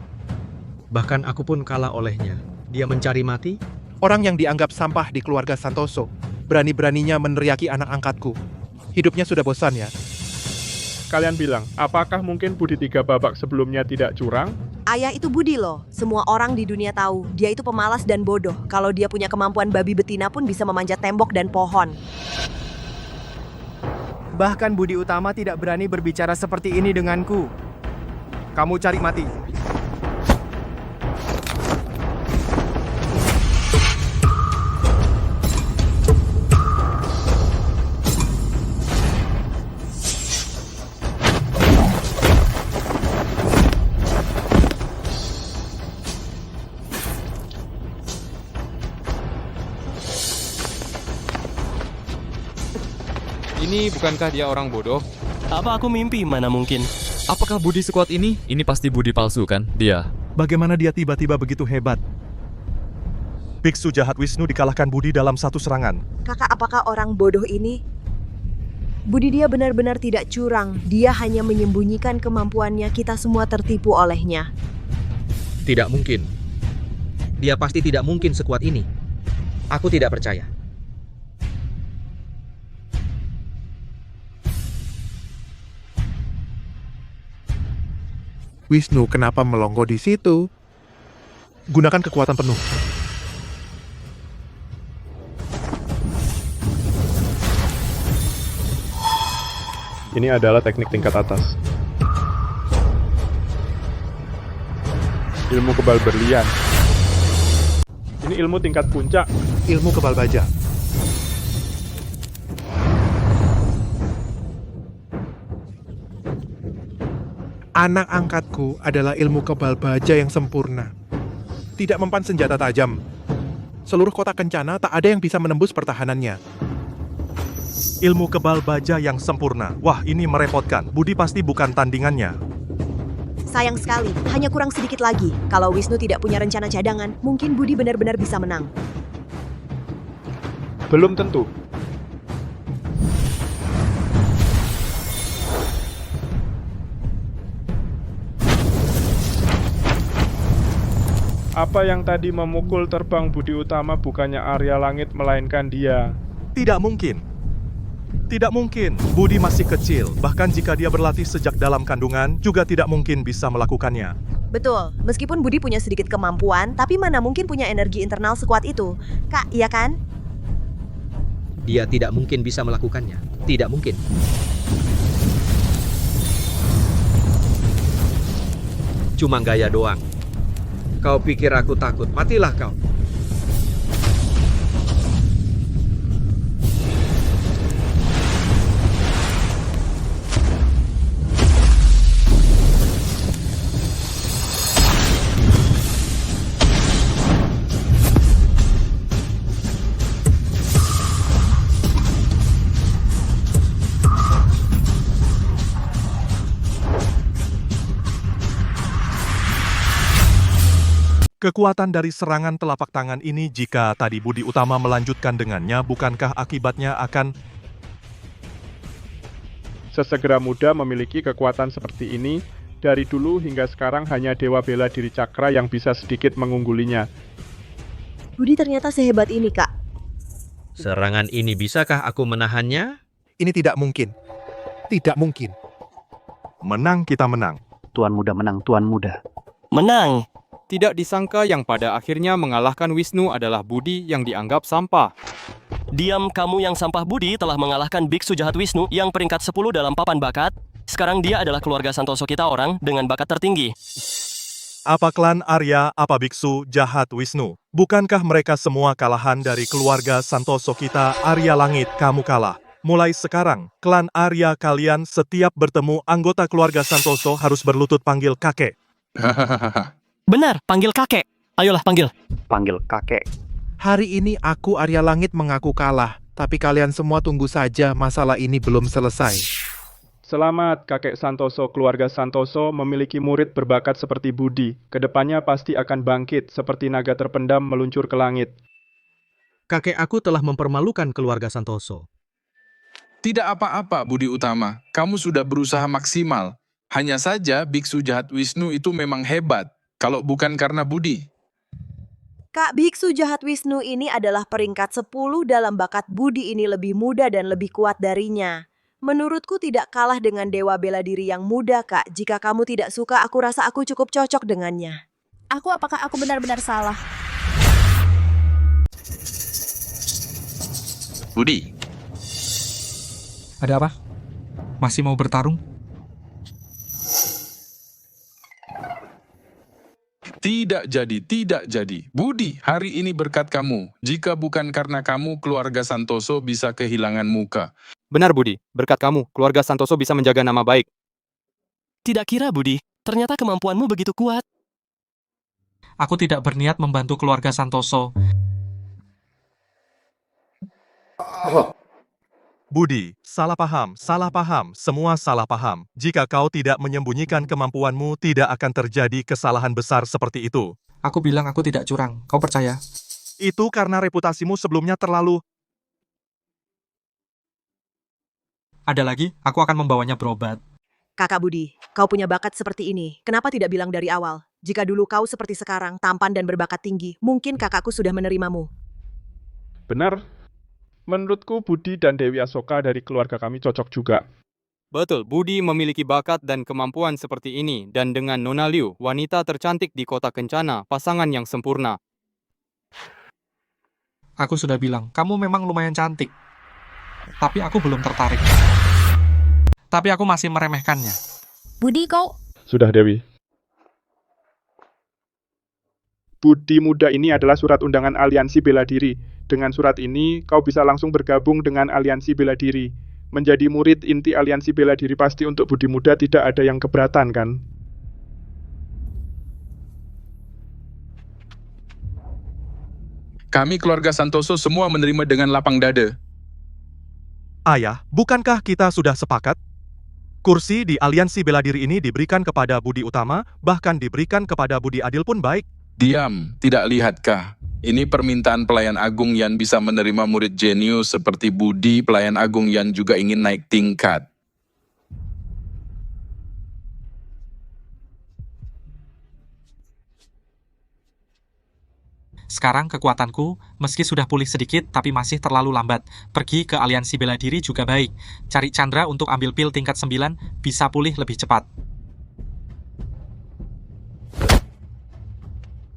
Bahkan aku pun kalah olehnya. Dia mencari mati. Orang yang dianggap sampah di keluarga Santoso, berani-beraninya meneriaki anak angkatku. Hidupnya sudah bosan ya. Kalian bilang, apakah mungkin Budi 3 babak sebelumnya tidak curang? Ayah itu Budi loh. Semua orang di dunia tahu. Dia itu pemalas dan bodoh. Kalau dia punya kemampuan babi betina pun bisa memanjat tembok dan pohon. Bahkan Budi Utama tidak berani berbicara seperti ini denganku. Kamu cari mati. Ini bukankah dia orang bodoh? Apa aku mimpi? Mana mungkin. Apakah Budi sekuat ini? Ini pasti Budi palsu kan? Dia. Bagaimana dia tiba-tiba begitu hebat? Biksu jahat Wisnu dikalahkan Budi dalam satu serangan. Kakak, apakah orang bodoh ini? Budi dia benar-benar tidak curang. Dia hanya menyembunyikan kemampuannya, kita semua tertipu olehnya. Tidak mungkin. Dia pasti tidak mungkin sekuat ini. Aku tidak percaya. Wisnu, kenapa melongo di situ? Gunakan kekuatan penuh. Ini adalah teknik tingkat atas. Ilmu kebal berlian. Ini ilmu tingkat puncak. Ilmu kebal baja. Anak angkatku adalah ilmu kebal baja yang sempurna. Tidak mempan senjata tajam. Seluruh kota kencana tak ada yang bisa menembus pertahanannya. Ilmu kebal baja yang sempurna. Wah, ini merepotkan. Budi pasti bukan tandingannya. Sayang sekali, hanya kurang sedikit lagi. Kalau Wisnu tidak punya rencana cadangan, mungkin Budi benar-benar bisa menang. Belum tentu. Apa yang tadi memukul terbang Budi Utama bukannya Arya Langit melainkan dia? Tidak mungkin. Tidak mungkin. Budi masih kecil. Bahkan jika dia berlatih sejak dalam kandungan, juga tidak mungkin bisa melakukannya. Betul, meskipun Budi punya sedikit kemampuan, tapi mana mungkin punya energi internal sekuat itu. Kak, iya kan? Dia tidak mungkin bisa melakukannya. Tidak mungkin. Cuma gaya doang. Kau pikir aku takut? Matilah kau. Kekuatan dari serangan telapak tangan ini jika tadi Budi Utama melanjutkan dengannya, bukankah akibatnya akan... Sesegera muda memiliki kekuatan seperti ini, dari dulu hingga sekarang hanya Dewa Bela Diri Cakra yang bisa sedikit mengunggulinya. Budi ternyata sehebat ini, Kak. Serangan ini bisakah aku menahannya? Ini tidak mungkin. Tidak mungkin. Menang kita menang. Tuan Muda menang, Tuan Muda. Menang. Tidak disangka yang pada akhirnya mengalahkan Wisnu adalah Budi yang dianggap sampah. Diam, kamu yang sampah. Budi telah mengalahkan biksu jahat Wisnu yang peringkat 10 dalam papan bakat. Sekarang dia adalah keluarga Santoso kita orang dengan bakat tertinggi. Apa klan Arya, apa biksu jahat Wisnu? Bukankah mereka semua kalahan dari keluarga Santoso kita? Arya Langit, kamu kalah. Mulai sekarang, klan Arya kalian setiap bertemu anggota keluarga Santoso harus berlutut panggil kakek. Benar, panggil kakek. Ayolah, panggil. Panggil kakek. Hari ini aku Arya Langit mengaku kalah, tapi kalian semua tunggu saja, masalah ini belum selesai. Selamat, kakek Santoso. Keluarga Santoso memiliki murid berbakat seperti Budi. Kedepannya pasti akan bangkit, seperti naga terpendam meluncur ke langit. Kakek aku telah mempermalukan keluarga Santoso. Tidak apa-apa, Budi Utama. Kamu sudah berusaha maksimal. Hanya saja biksu jahat Wisnu itu memang hebat. Kalau bukan karena Budi. Kak, biksu jahat Wisnu ini adalah peringkat 10 dalam bakat. Budi ini lebih muda dan lebih kuat darinya. Menurutku tidak kalah dengan Dewa Bela Diri yang muda, Kak. Jika kamu tidak suka, aku rasa aku cukup cocok dengannya. Apakah aku benar-benar salah? Budi. Ada apa? Masih mau bertarung? Tidak jadi. Budi, hari ini berkat kamu. Jika bukan karena kamu, keluarga Santoso bisa kehilangan muka. Benar, Budi. Berkat kamu, keluarga Santoso bisa menjaga nama baik. Tidak kira, Budi. Ternyata kemampuanmu begitu kuat. Aku tidak berniat membantu keluarga Santoso. Budi, salah paham, semua salah paham. Jika kau tidak menyembunyikan kemampuanmu, tidak akan terjadi kesalahan besar seperti itu. Aku bilang aku tidak curang, kau percaya? Itu karena reputasimu sebelumnya terlalu... Ada lagi, aku akan membawanya berobat. Kakak Budi, kau punya bakat seperti ini. Kenapa tidak bilang dari awal? Jika dulu kau seperti sekarang, tampan dan berbakat tinggi, mungkin kakakku sudah menerimamu. Benar. Menurutku Budi dan Dewi Asoka dari keluarga kami cocok juga. Betul, Budi memiliki bakat dan kemampuan seperti ini, dan dengan Nona Liu, wanita tercantik di kota Kencana, pasangan yang sempurna. Aku sudah bilang, kamu memang lumayan cantik. Tapi aku belum tertarik. Tapi aku masih meremehkannya. Budi, kau... Sudah, Dewi. Budi muda ini adalah surat undangan Aliansi Bela Diri. Dengan surat ini, kau bisa langsung bergabung dengan Aliansi Bela Diri. Menjadi murid inti Aliansi Bela Diri pasti untuk Budi muda tidak ada yang keberatan, kan? Kami keluarga Santoso semua menerima dengan lapang dada. Ayah, bukankah kita sudah sepakat? Kursi di Aliansi Bela Diri ini diberikan kepada Budi Utama, bahkan diberikan kepada Budi Adil pun baik. Diam, tidak lihatkah? Ini permintaan pelayan agung yang bisa menerima murid jenius seperti Budi, pelayan agung yang juga ingin naik tingkat. Sekarang kekuatanku, meski sudah pulih sedikit, tapi masih terlalu lambat. Pergi ke Aliansi Bela Diri juga baik. Cari Chandra untuk ambil pil tingkat 9, bisa pulih lebih cepat.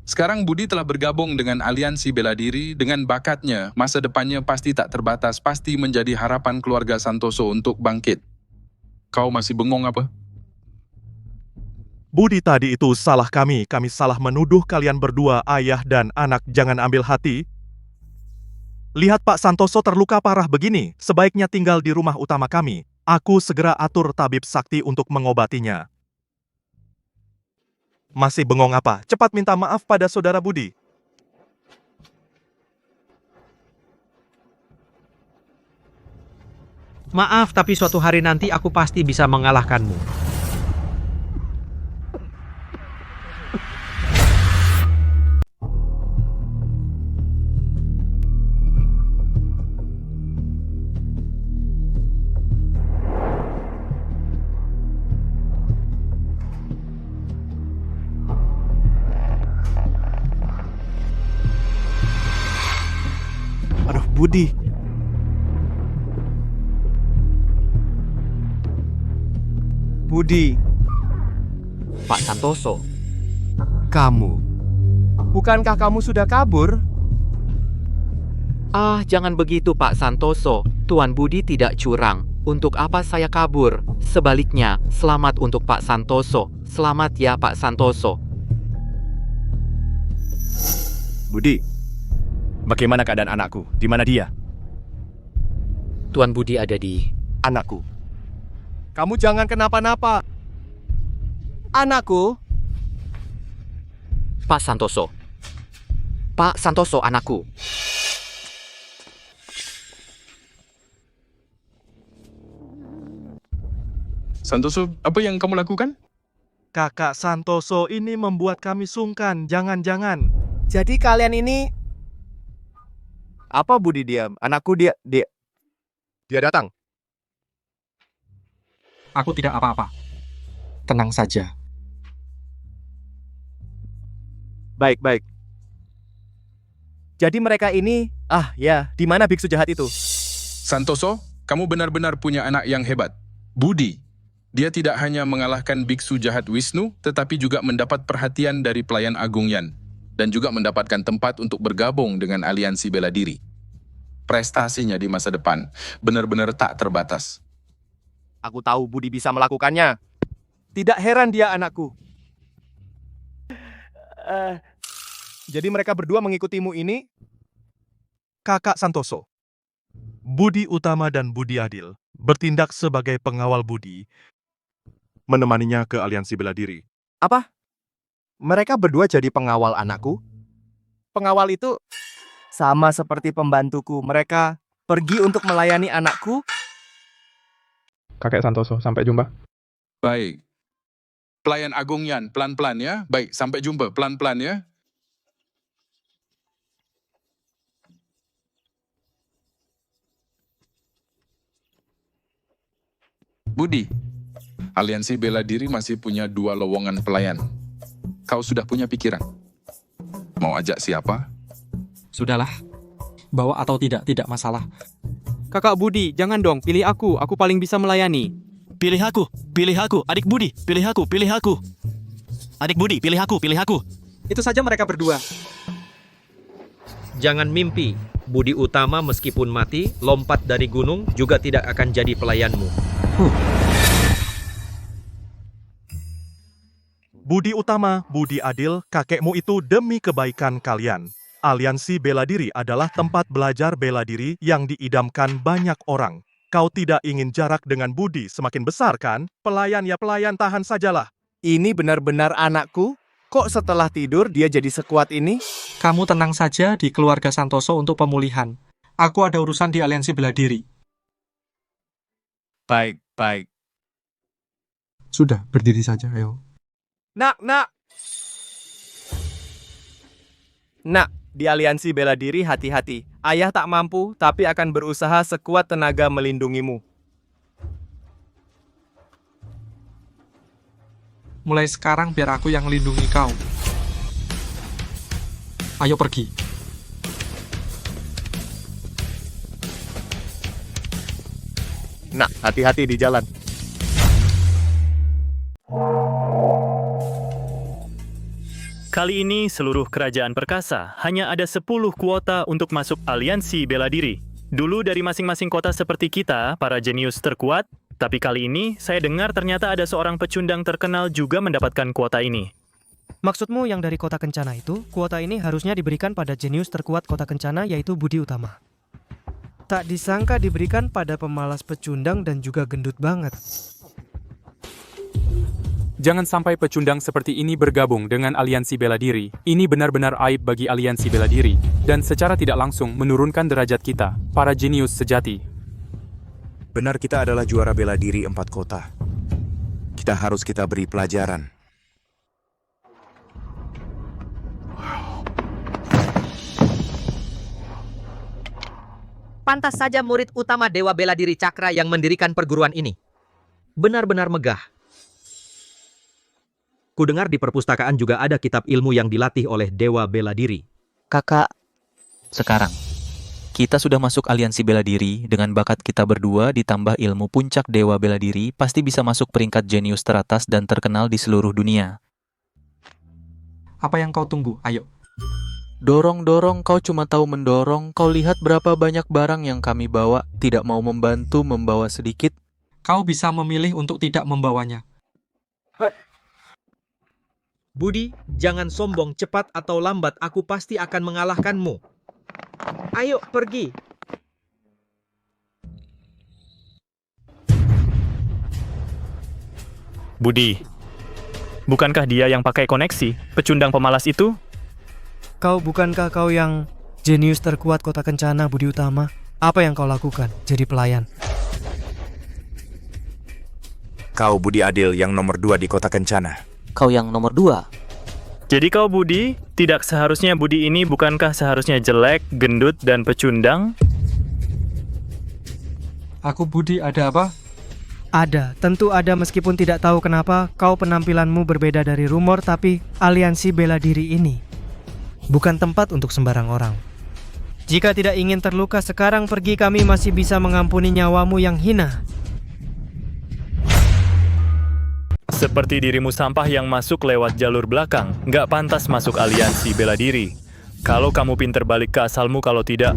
Sekarang Budi telah bergabung dengan Aliansi Bela Diri, dengan bakatnya, masa depannya pasti tak terbatas, pasti menjadi harapan keluarga Santoso untuk bangkit. Kau masih bengong apa? Budi tadi itu salah kami salah menuduh kalian berdua, ayah dan anak, jangan ambil hati. Lihat Pak Santoso terluka parah begini, sebaiknya tinggal di rumah utama kami. Aku segera atur tabib sakti untuk mengobatinya. Masih bengong apa? Cepat minta maaf pada saudara Budi. Maaf, tapi suatu hari nanti aku pasti bisa mengalahkanmu. Aduh, Budi. Budi, Pak Santoso, kamu. Bukankah kamu sudah kabur? ah jangan begitu Pak Santoso, Tuan Budi tidak curang. Untuk apa saya kabur? Sebaliknya, selamat untuk Pak Santoso. Selamat ya Pak Santoso. Budi, bagaimana keadaan anakku? Di mana dia? Tuan Budi ada di... Anakku. Kamu jangan kenapa-napa. Anakku, Pak Santoso. Pak Santoso, anakku. Santoso, apa yang kamu lakukan? Kakak Santoso ini membuat kami sungkan, jangan-jangan. jadi kalian ini... Apa Budi diam? Anakku dia datang. Aku tidak apa-apa. Tenang saja. Baik. Jadi mereka ini... ya, di mana biksu jahat itu? Santoso, kamu benar-benar punya anak yang hebat. Budi, dia tidak hanya mengalahkan biksu jahat Wisnu, tetapi juga mendapat perhatian dari pelayan agung Yan, dan juga mendapatkan tempat untuk bergabung dengan Aliansi Bela Diri. Prestasinya di masa depan benar-benar tak terbatas. Aku tahu Budi bisa melakukannya. Tidak heran dia anakku. Jadi mereka berdua mengikutimu ini? Kakak Santoso, Budi Utama dan Budi Adil bertindak sebagai pengawal Budi, menemaninya ke Aliansi Bela Diri. Apa? Mereka berdua jadi pengawal anakku? Pengawal itu sama seperti pembantuku. Mereka pergi untuk melayani anakku? Kakek Santoso, sampai jumpa. Baik. Pelayan agung Yan, pelan-pelan ya. Baik, sampai jumpa. Pelan-pelan ya. Budi, aliansi bela diri masih punya 2 lowongan pelayan. Kau sudah punya pikiran? Mau ajak siapa? Sudahlah. Bawa atau tidak masalah. Kakak Budi, jangan dong, pilih aku paling bisa melayani. Pilih aku, adik Budi, pilih aku. Adik Budi, pilih aku. Itu saja mereka berdua. Jangan mimpi, Budi Utama meskipun mati, lompat dari gunung juga tidak akan jadi pelayanmu. Budi Utama, Budi Adil, kakekmu itu demi kebaikan kalian. Aliansi bela diri adalah tempat belajar bela diri yang diidamkan banyak orang. Kau tidak ingin jarak dengan Budi semakin besar kan? Pelayan ya pelayan, tahan sajalah. Ini benar-benar anakku? Kok setelah tidur dia jadi sekuat ini? Kamu tenang saja di keluarga Santoso untuk pemulihan. Aku ada urusan di aliansi bela diri. Baik. Sudah, berdiri saja, ayo. Nak! Nak, di aliansi bela diri hati-hati. Ayah tak mampu, tapi akan berusaha sekuat tenaga melindungimu. Mulai sekarang biar aku yang lindungi kau. Ayo pergi. Nak, hati-hati di jalan. Kali ini seluruh kerajaan perkasa hanya ada 10 kuota untuk masuk aliansi bela diri. Dulu dari masing-masing kota seperti kita, para jenius terkuat, tapi kali ini saya dengar ternyata ada seorang pecundang terkenal juga mendapatkan kuota ini. Maksudmu yang dari kota Kencana itu, kuota ini harusnya diberikan pada jenius terkuat kota Kencana yaitu Budi Utama. Tak disangka diberikan pada pemalas pecundang dan juga gendut banget. Jangan sampai pecundang seperti ini bergabung dengan aliansi bela diri. Ini benar-benar aib bagi aliansi bela diri, dan secara tidak langsung menurunkan derajat kita, para jenius sejati. Benar, kita adalah juara bela diri 4 kota. Kita beri pelajaran. Pantas saja murid utama Dewa Bela Diri Cakra yang mendirikan perguruan ini. Benar-benar megah. Kudengar di perpustakaan juga ada kitab ilmu yang dilatih oleh Dewa Bela Diri. Kakak, sekarang kita sudah masuk aliansi bela diri. Dengan bakat kita berdua ditambah ilmu puncak Dewa Bela Diri, pasti bisa masuk peringkat jenius teratas dan terkenal di seluruh dunia. Apa yang kau tunggu? Ayo. Dorong-dorong, kau cuma tahu mendorong. Kau lihat berapa banyak barang yang kami bawa. Tidak mau membantu membawa sedikit. Kau bisa memilih untuk tidak membawanya. Budi, jangan sombong, cepat atau lambat aku pasti akan mengalahkanmu. Ayo, pergi. Budi, bukankah dia yang pakai koneksi, pecundang pemalas itu? Bukankah kau yang jenius terkuat kota Kencana, Budi Utama? Apa yang kau lakukan? Jadi pelayan. Kau Budi Adil yang nomor 2 di kota Kencana. Kau yang nomor 2. Jadi kau Budi, tidak seharusnya Budi ini bukankah seharusnya jelek, gendut, dan pecundang? Aku Budi, ada apa? Ada, tentu ada meskipun tidak tahu kenapa kau penampilanmu berbeda dari rumor, tapi aliansi bela diri ini bukan tempat untuk sembarang orang. Jika tidak ingin terluka sekarang pergi, kami masih bisa mengampuni nyawamu yang hina. Seperti dirimu sampah yang masuk lewat jalur belakang, nggak pantas masuk aliansi bela diri. Kalau kamu pinter balik ke asalmu, kalau tidak,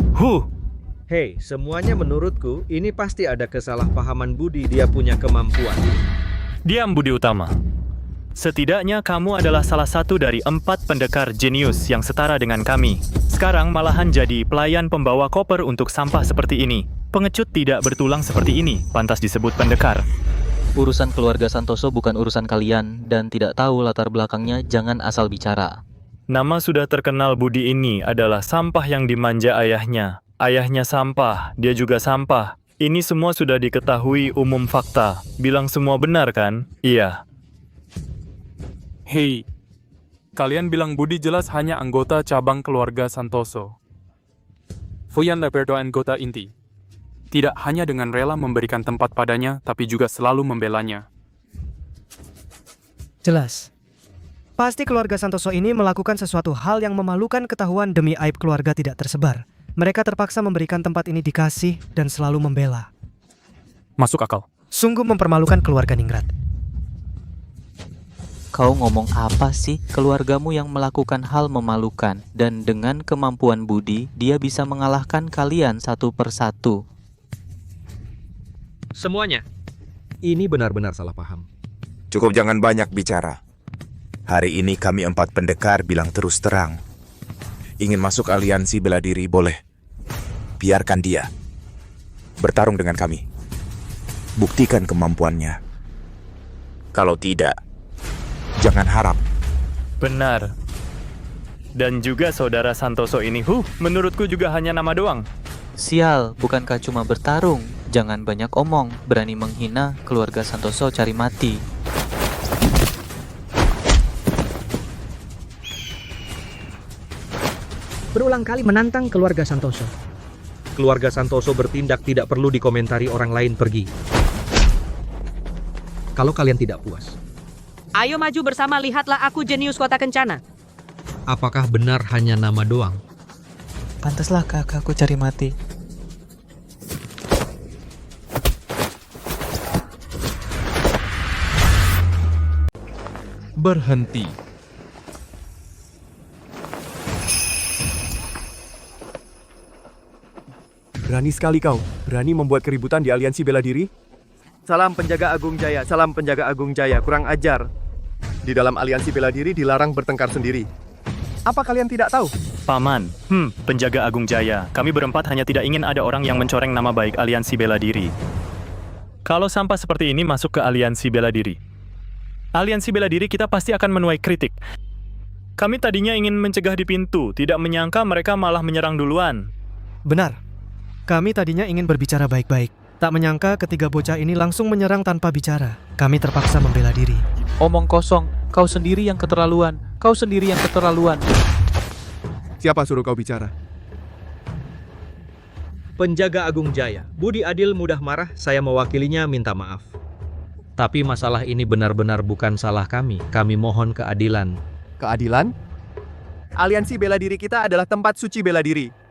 Hei, semuanya menurutku ini pasti ada kesalahpahaman Budi, dia punya kemampuan. Diam Budi Utama. Setidaknya kamu adalah salah satu dari 4 pendekar jenius yang setara dengan kami. Sekarang malahan jadi pelayan pembawa koper untuk sampah seperti ini. Pengecut tidak bertulang seperti ini, pantas disebut pendekar. Urusan keluarga Santoso bukan urusan kalian, dan tidak tahu latar belakangnya jangan asal bicara. Nama sudah terkenal Budi ini adalah sampah yang dimanja ayahnya. Ayahnya sampah, dia juga sampah. Ini semua sudah diketahui umum fakta. Bilang semua benar kan? Iya. Hei, kalian bilang Budi jelas hanya anggota cabang keluarga Santoso. Fuyan Leperdo anggota inti. Tidak hanya dengan rela memberikan tempat padanya, tapi juga selalu membelanya. Jelas. Pasti keluarga Santoso ini melakukan sesuatu hal yang memalukan ketahuan demi aib keluarga tidak tersebar. Mereka terpaksa memberikan tempat ini dikasih dan selalu membela. Masuk akal. Sungguh mempermalukan keluarga Ningrat. Kau ngomong apa sih? Keluargamu yang melakukan hal memalukan, dan dengan kemampuan budi, dia bisa mengalahkan kalian satu persatu. Semuanya. Ini benar-benar salah paham. Cukup jangan banyak bicara. Hari ini kami 4 pendekar bilang terus terang. Ingin masuk aliansi bela diri boleh. Biarkan dia bertarung dengan kami. Buktikan kemampuannya. Kalau tidak, jangan harap. Benar. Dan juga saudara Santoso ini, menurutku juga hanya nama doang. Sial, bukankah cuma bertarung? Jangan banyak omong, berani menghina keluarga Santoso cari mati. Berulang kali menantang keluarga Santoso. Keluarga Santoso bertindak tidak perlu dikomentari orang lain pergi. Kalau kalian tidak puas. Ayo maju bersama, lihatlah aku jenius kota kencana. Apakah benar hanya nama doang? Pantaslah kakakku cari mati. Berhenti. Berani sekali kau, berani membuat keributan di aliansi bela diri? Salam penjaga Agung Jaya, salam penjaga Agung Jaya, kurang ajar. Di dalam aliansi bela diri dilarang bertengkar sendiri. Apa kalian tidak tahu? Paman, penjaga Agung Jaya, kami berempat hanya tidak ingin ada orang yang mencoreng nama baik aliansi bela diri. Kalau sampah seperti ini masuk ke aliansi bela diri, aliansi bela diri kita pasti akan menuai kritik. Kami tadinya ingin mencegah di pintu, tidak menyangka mereka malah menyerang duluan. Benar. Kami tadinya ingin berbicara baik-baik. Tak menyangka ketiga bocah ini langsung menyerang tanpa bicara. Kami terpaksa membela diri. Omong kosong, kau sendiri yang keterlaluan. Kau sendiri yang keterlaluan. Siapa suruh kau bicara? Penjaga Agung Jaya, Budi Adil mudah marah, saya mewakilinya minta maaf. Tapi masalah ini benar-benar bukan salah kami. Kami mohon keadilan. Keadilan? Aliansi bela diri kita adalah tempat suci bela diri.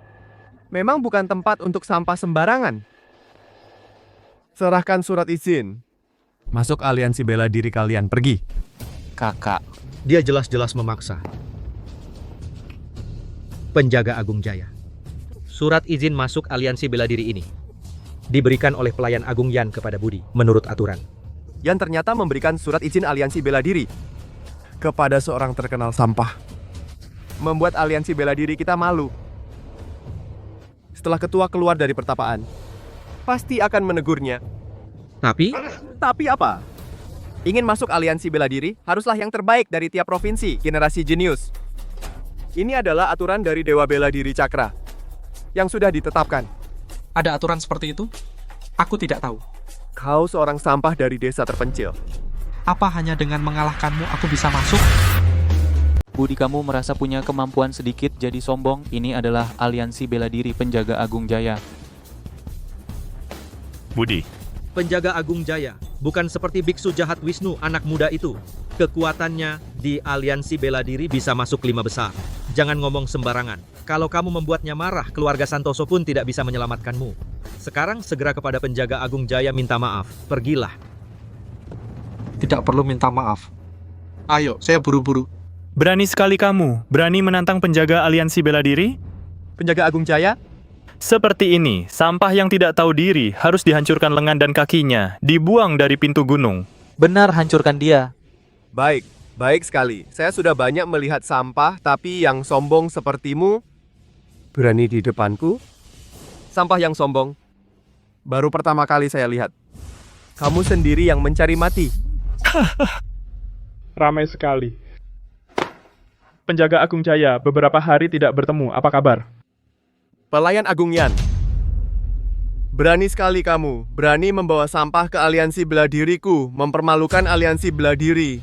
Memang bukan tempat untuk sampah sembarangan. Serahkan surat izin. Masuk aliansi bela diri kalian, pergi. Kakak. Dia jelas-jelas memaksa. Penjaga Agung Jaya. Surat izin masuk aliansi bela diri ini diberikan oleh pelayan Agung Yan kepada Budi, menurut aturan. Yan ternyata memberikan surat izin aliansi bela diri Kepada seorang terkenal sampah. membuat aliansi bela diri kita malu. Setelah ketua keluar dari pertapaan, pasti akan menegurnya. Tapi apa? Ingin masuk aliansi bela diri, haruslah yang terbaik dari tiap provinsi, generasi jenius. Ini adalah aturan dari Dewa Bela Diri Cakra, yang sudah ditetapkan. Ada aturan seperti itu? Aku tidak tahu. Kau seorang sampah dari desa terpencil. Apa hanya dengan mengalahkanmu aku bisa masuk? Budi kamu merasa punya kemampuan sedikit jadi sombong. Ini adalah aliansi bela diri penjaga Agung Jaya. Budi. Penjaga Agung Jaya, bukan seperti biksu jahat Wisnu, anak muda itu. Kekuatannya di aliansi bela diri bisa masuk 5 besar. Jangan ngomong sembarangan. Kalau kamu membuatnya marah, keluarga Santoso pun tidak bisa menyelamatkanmu. Sekarang segera kepada penjaga Agung Jaya minta maaf. Pergilah. Tidak perlu minta maaf. Ayo, saya buru-buru. Berani sekali kamu, berani menantang penjaga aliansi bela diri? Penjaga Agung Jaya? Seperti ini, sampah yang tidak tahu diri harus dihancurkan lengan dan kakinya, dibuang dari pintu gunung. Benar, hancurkan dia. Baik, baik sekali. Saya sudah banyak melihat sampah, tapi yang sombong sepertimu berani di depanku? Sampah yang sombong. Baru pertama kali saya lihat. Kamu sendiri yang mencari mati. Ramai sekali. Penjaga Agung Jaya, beberapa hari tidak bertemu. Apa kabar? Pelayan Agung Yan. Berani sekali kamu, berani membawa sampah ke aliansi bela diriku, mempermalukan aliansi bela diri.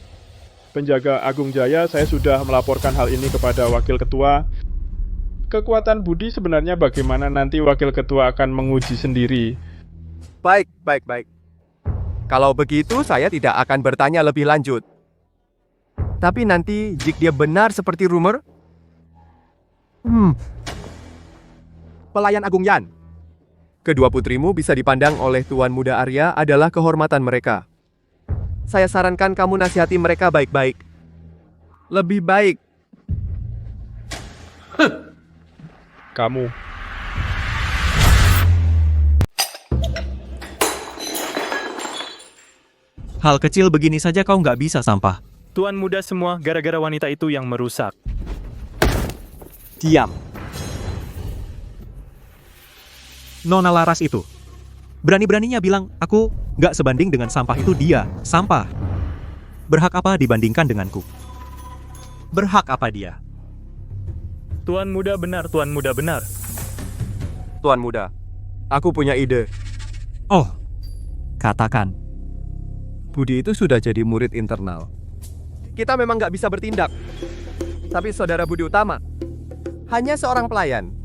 Penjaga Agung Jaya, saya sudah melaporkan hal ini kepada Wakil Ketua. kekuatan Budi sebenarnya bagaimana nanti wakil ketua akan menguji sendiri. Baik. Kalau begitu, saya tidak akan bertanya lebih lanjut. Tapi nanti, jika dia benar seperti rumor... Pelayan Agung Yan. Kedua putrimu bisa dipandang oleh Tuan Muda Arya adalah kehormatan mereka. Saya sarankan kamu nasihati mereka baik-baik. Lebih baik. Kamu. Hal kecil begini saja kau nggak bisa, Sampah. Tuan muda semua gara-gara wanita itu yang merusak. Diam. Nona Laras itu. Berani-beraninya bilang, aku nggak sebanding dengan sampah itu dia. Sampah. Berhak apa dibandingkan denganku? Berhak apa dia? Tuan muda benar, Tuan muda benar. Tuan Muda, aku punya ide. Oh, katakan. Budi itu sudah jadi murid internal. Kita memang nggak bisa bertindak. Tapi saudara Budi Utama, hanya seorang pelayan.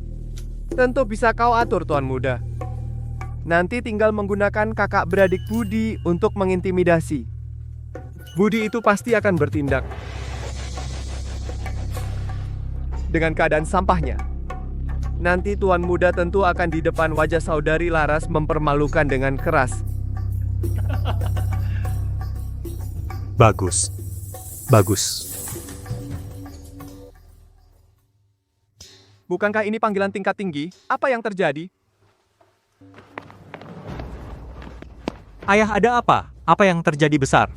Tentu bisa kau atur, Tuan Muda. Nanti tinggal menggunakan kakak beradik Budi untuk mengintimidasi. Budi itu pasti akan bertindak. Dengan keadaan sampahnya. Nanti Tuan Muda tentu akan di depan wajah saudari Laras mempermalukan dengan keras. Bagus. Bukankah ini panggilan tingkat tinggi? Apa yang terjadi? Ayah, ada apa? Apa yang terjadi besar?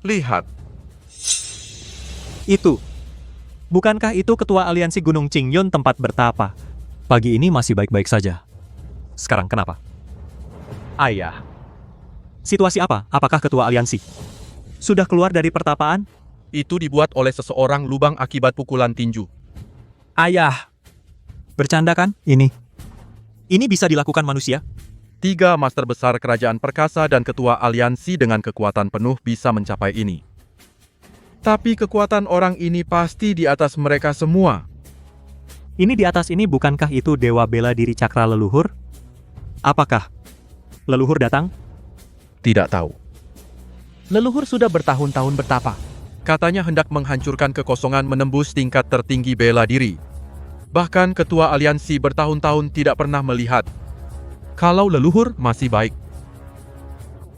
Lihat. Itu. Bukankah itu ketua aliansi Gunung Qingyun tempat bertapa? Pagi ini masih baik-baik saja. Sekarang kenapa? Ayah. Situasi apa? Apakah ketua aliansi sudah keluar dari pertapaan? Itu dibuat oleh seseorang lubang akibat pukulan tinju. Ayah. Bercanda kan? Ini bisa dilakukan manusia? 3 master besar kerajaan perkasa dan ketua aliansi dengan kekuatan penuh bisa mencapai ini. Tapi kekuatan orang ini pasti di atas mereka semua. Ini di atas ini bukankah itu dewa bela diri cakra leluhur? Apakah leluhur datang? Tidak tahu. Leluhur sudah bertahun-tahun bertapa. Katanya hendak menghancurkan kekosongan menembus tingkat tertinggi bela diri. Bahkan ketua aliansi bertahun-tahun tidak pernah melihat. Kalau leluhur masih baik.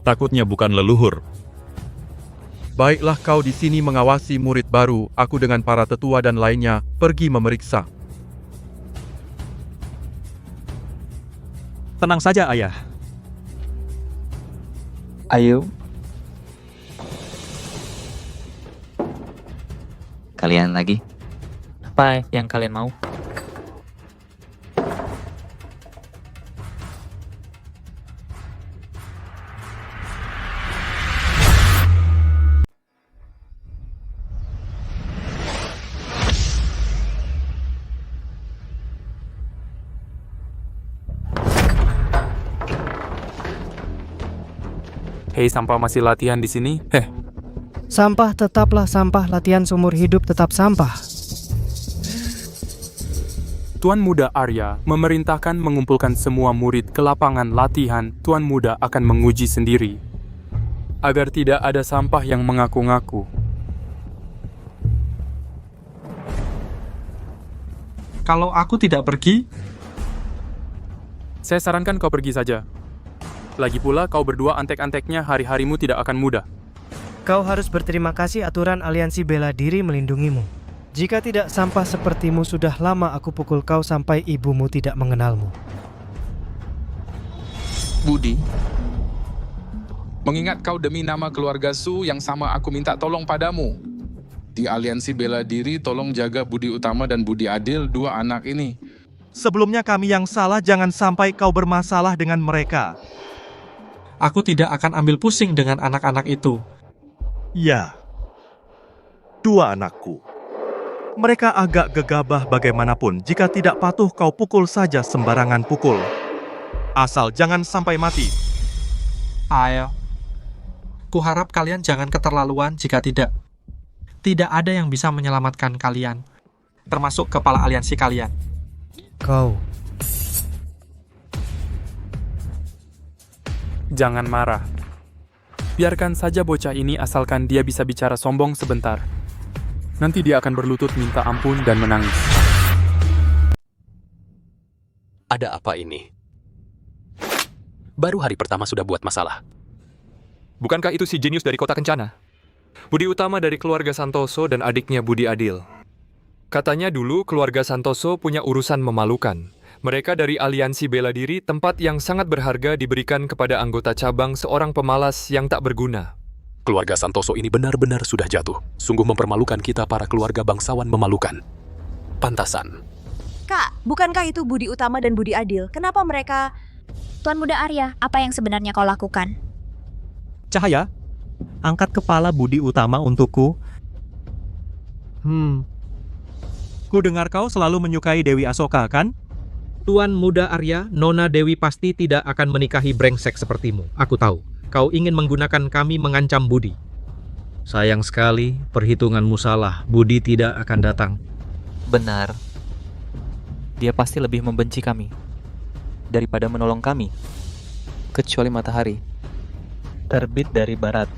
Takutnya bukan leluhur. Baiklah kau di sini mengawasi murid baru, aku dengan para tetua dan lainnya pergi memeriksa. Tenang saja, Ayah. Ayo. Kalian lagi? Apa yang kalian mau? Hei, Sampah masih latihan di sini? Sampah tetaplah sampah, latihan seumur hidup tetap sampah. Tuan Muda Arya memerintahkan mengumpulkan semua murid ke lapangan latihan. Tuan Muda akan menguji sendiri, agar tidak ada sampah yang mengaku-ngaku. Kalau aku tidak pergi? Saya sarankan kau pergi saja. Lagi pula kau berdua antek-anteknya hari-harimu tidak akan mudah. Kau harus berterima kasih aturan aliansi bela diri melindungimu. Jika tidak, sampah sepertimu sudah lama aku pukul kau sampai ibumu tidak mengenalmu. Budi, mengingat kau demi nama keluarga Su yang sama aku minta tolong padamu. Di aliansi bela diri tolong jaga Budi Utama dan Budi Adil, 2 anak ini. Sebelumnya kami yang salah, jangan sampai kau bermasalah dengan mereka. Aku tidak akan ambil pusing dengan anak-anak itu. Ya, 2 anakku. Mereka agak gegabah bagaimanapun, jika tidak patuh kau pukul saja sembarangan pukul. Asal jangan sampai mati. Ayo. Kuharap kalian jangan keterlaluan, jika tidak. Tidak ada yang bisa menyelamatkan kalian, termasuk kepala aliansi kalian. Kau. Jangan marah. Biarkan saja bocah ini asalkan dia bisa bicara sombong sebentar. Nanti dia akan berlutut minta ampun dan menangis. Ada apa ini? Baru hari pertama sudah buat masalah. Bukankah itu si jenius dari kota Kencana? Budi Utama dari keluarga Santoso dan adiknya Budi Adil. Katanya dulu keluarga Santoso punya urusan memalukan. Mereka dari Aliansi Bela Diri, tempat yang sangat berharga diberikan kepada anggota cabang seorang pemalas yang tak berguna. Keluarga Santoso ini benar-benar sudah jatuh. Sungguh mempermalukan kita para keluarga bangsawan memalukan. Pantasan. Kak, bukankah itu Budi Utama dan Budi Adil? Kenapa mereka... Tuan Muda Arya, apa yang sebenarnya kau lakukan? Cahaya, angkat kepala Budi Utama untukku. Ku dengar kau selalu menyukai Dewi Asoka, kan? Tuan Muda Arya, Nona Dewi pasti tidak akan menikahi brengsek sepertimu. Aku tahu, kau ingin menggunakan kami mengancam Budi. Sayang sekali, perhitunganmu salah. Budi tidak akan datang. Benar. Dia pasti lebih membenci kami daripada menolong kami. Kecuali matahari terbit dari barat.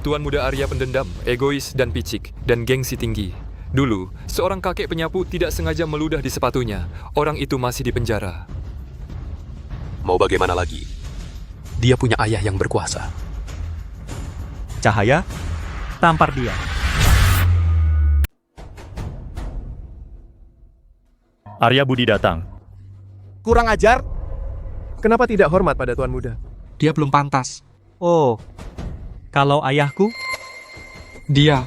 Tuan Muda Arya pendendam, egois dan picik, dan gengsi tinggi. Dulu, seorang kakek penyapu tidak sengaja meludah di sepatunya. Orang itu masih di penjara. Mau bagaimana lagi? Dia punya ayah yang berkuasa. Cahaya, tampar dia. Arya Budi datang. Kurang ajar? Kenapa tidak hormat pada Tuan Muda? Dia belum pantas. Oh, kalau ayahku, dia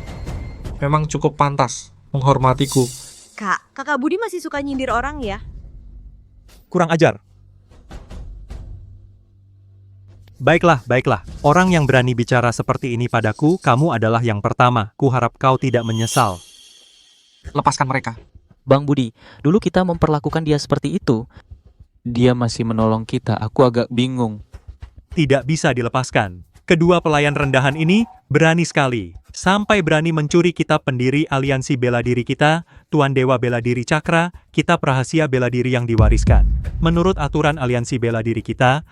memang cukup pantas menghormatiku. Kak, kakak Budi masih suka nyindir orang ya? Kurang ajar. Baiklah, baiklah. Orang yang berani bicara seperti ini padaku, kamu adalah yang pertama. Kuharap kau tidak menyesal. Lepaskan mereka. Bang Budi, dulu kita memperlakukan dia seperti itu. Dia masih menolong kita, aku agak bingung. Tidak bisa dilepaskan. Kedua pelayan rendahan ini berani sekali. Sampai berani mencuri kitab pendiri Aliansi Bela Diri kita, Tuan Dewa Bela Diri Cakra, kitab rahasia bela diri yang diwariskan. Menurut aturan Aliansi Bela Diri kita,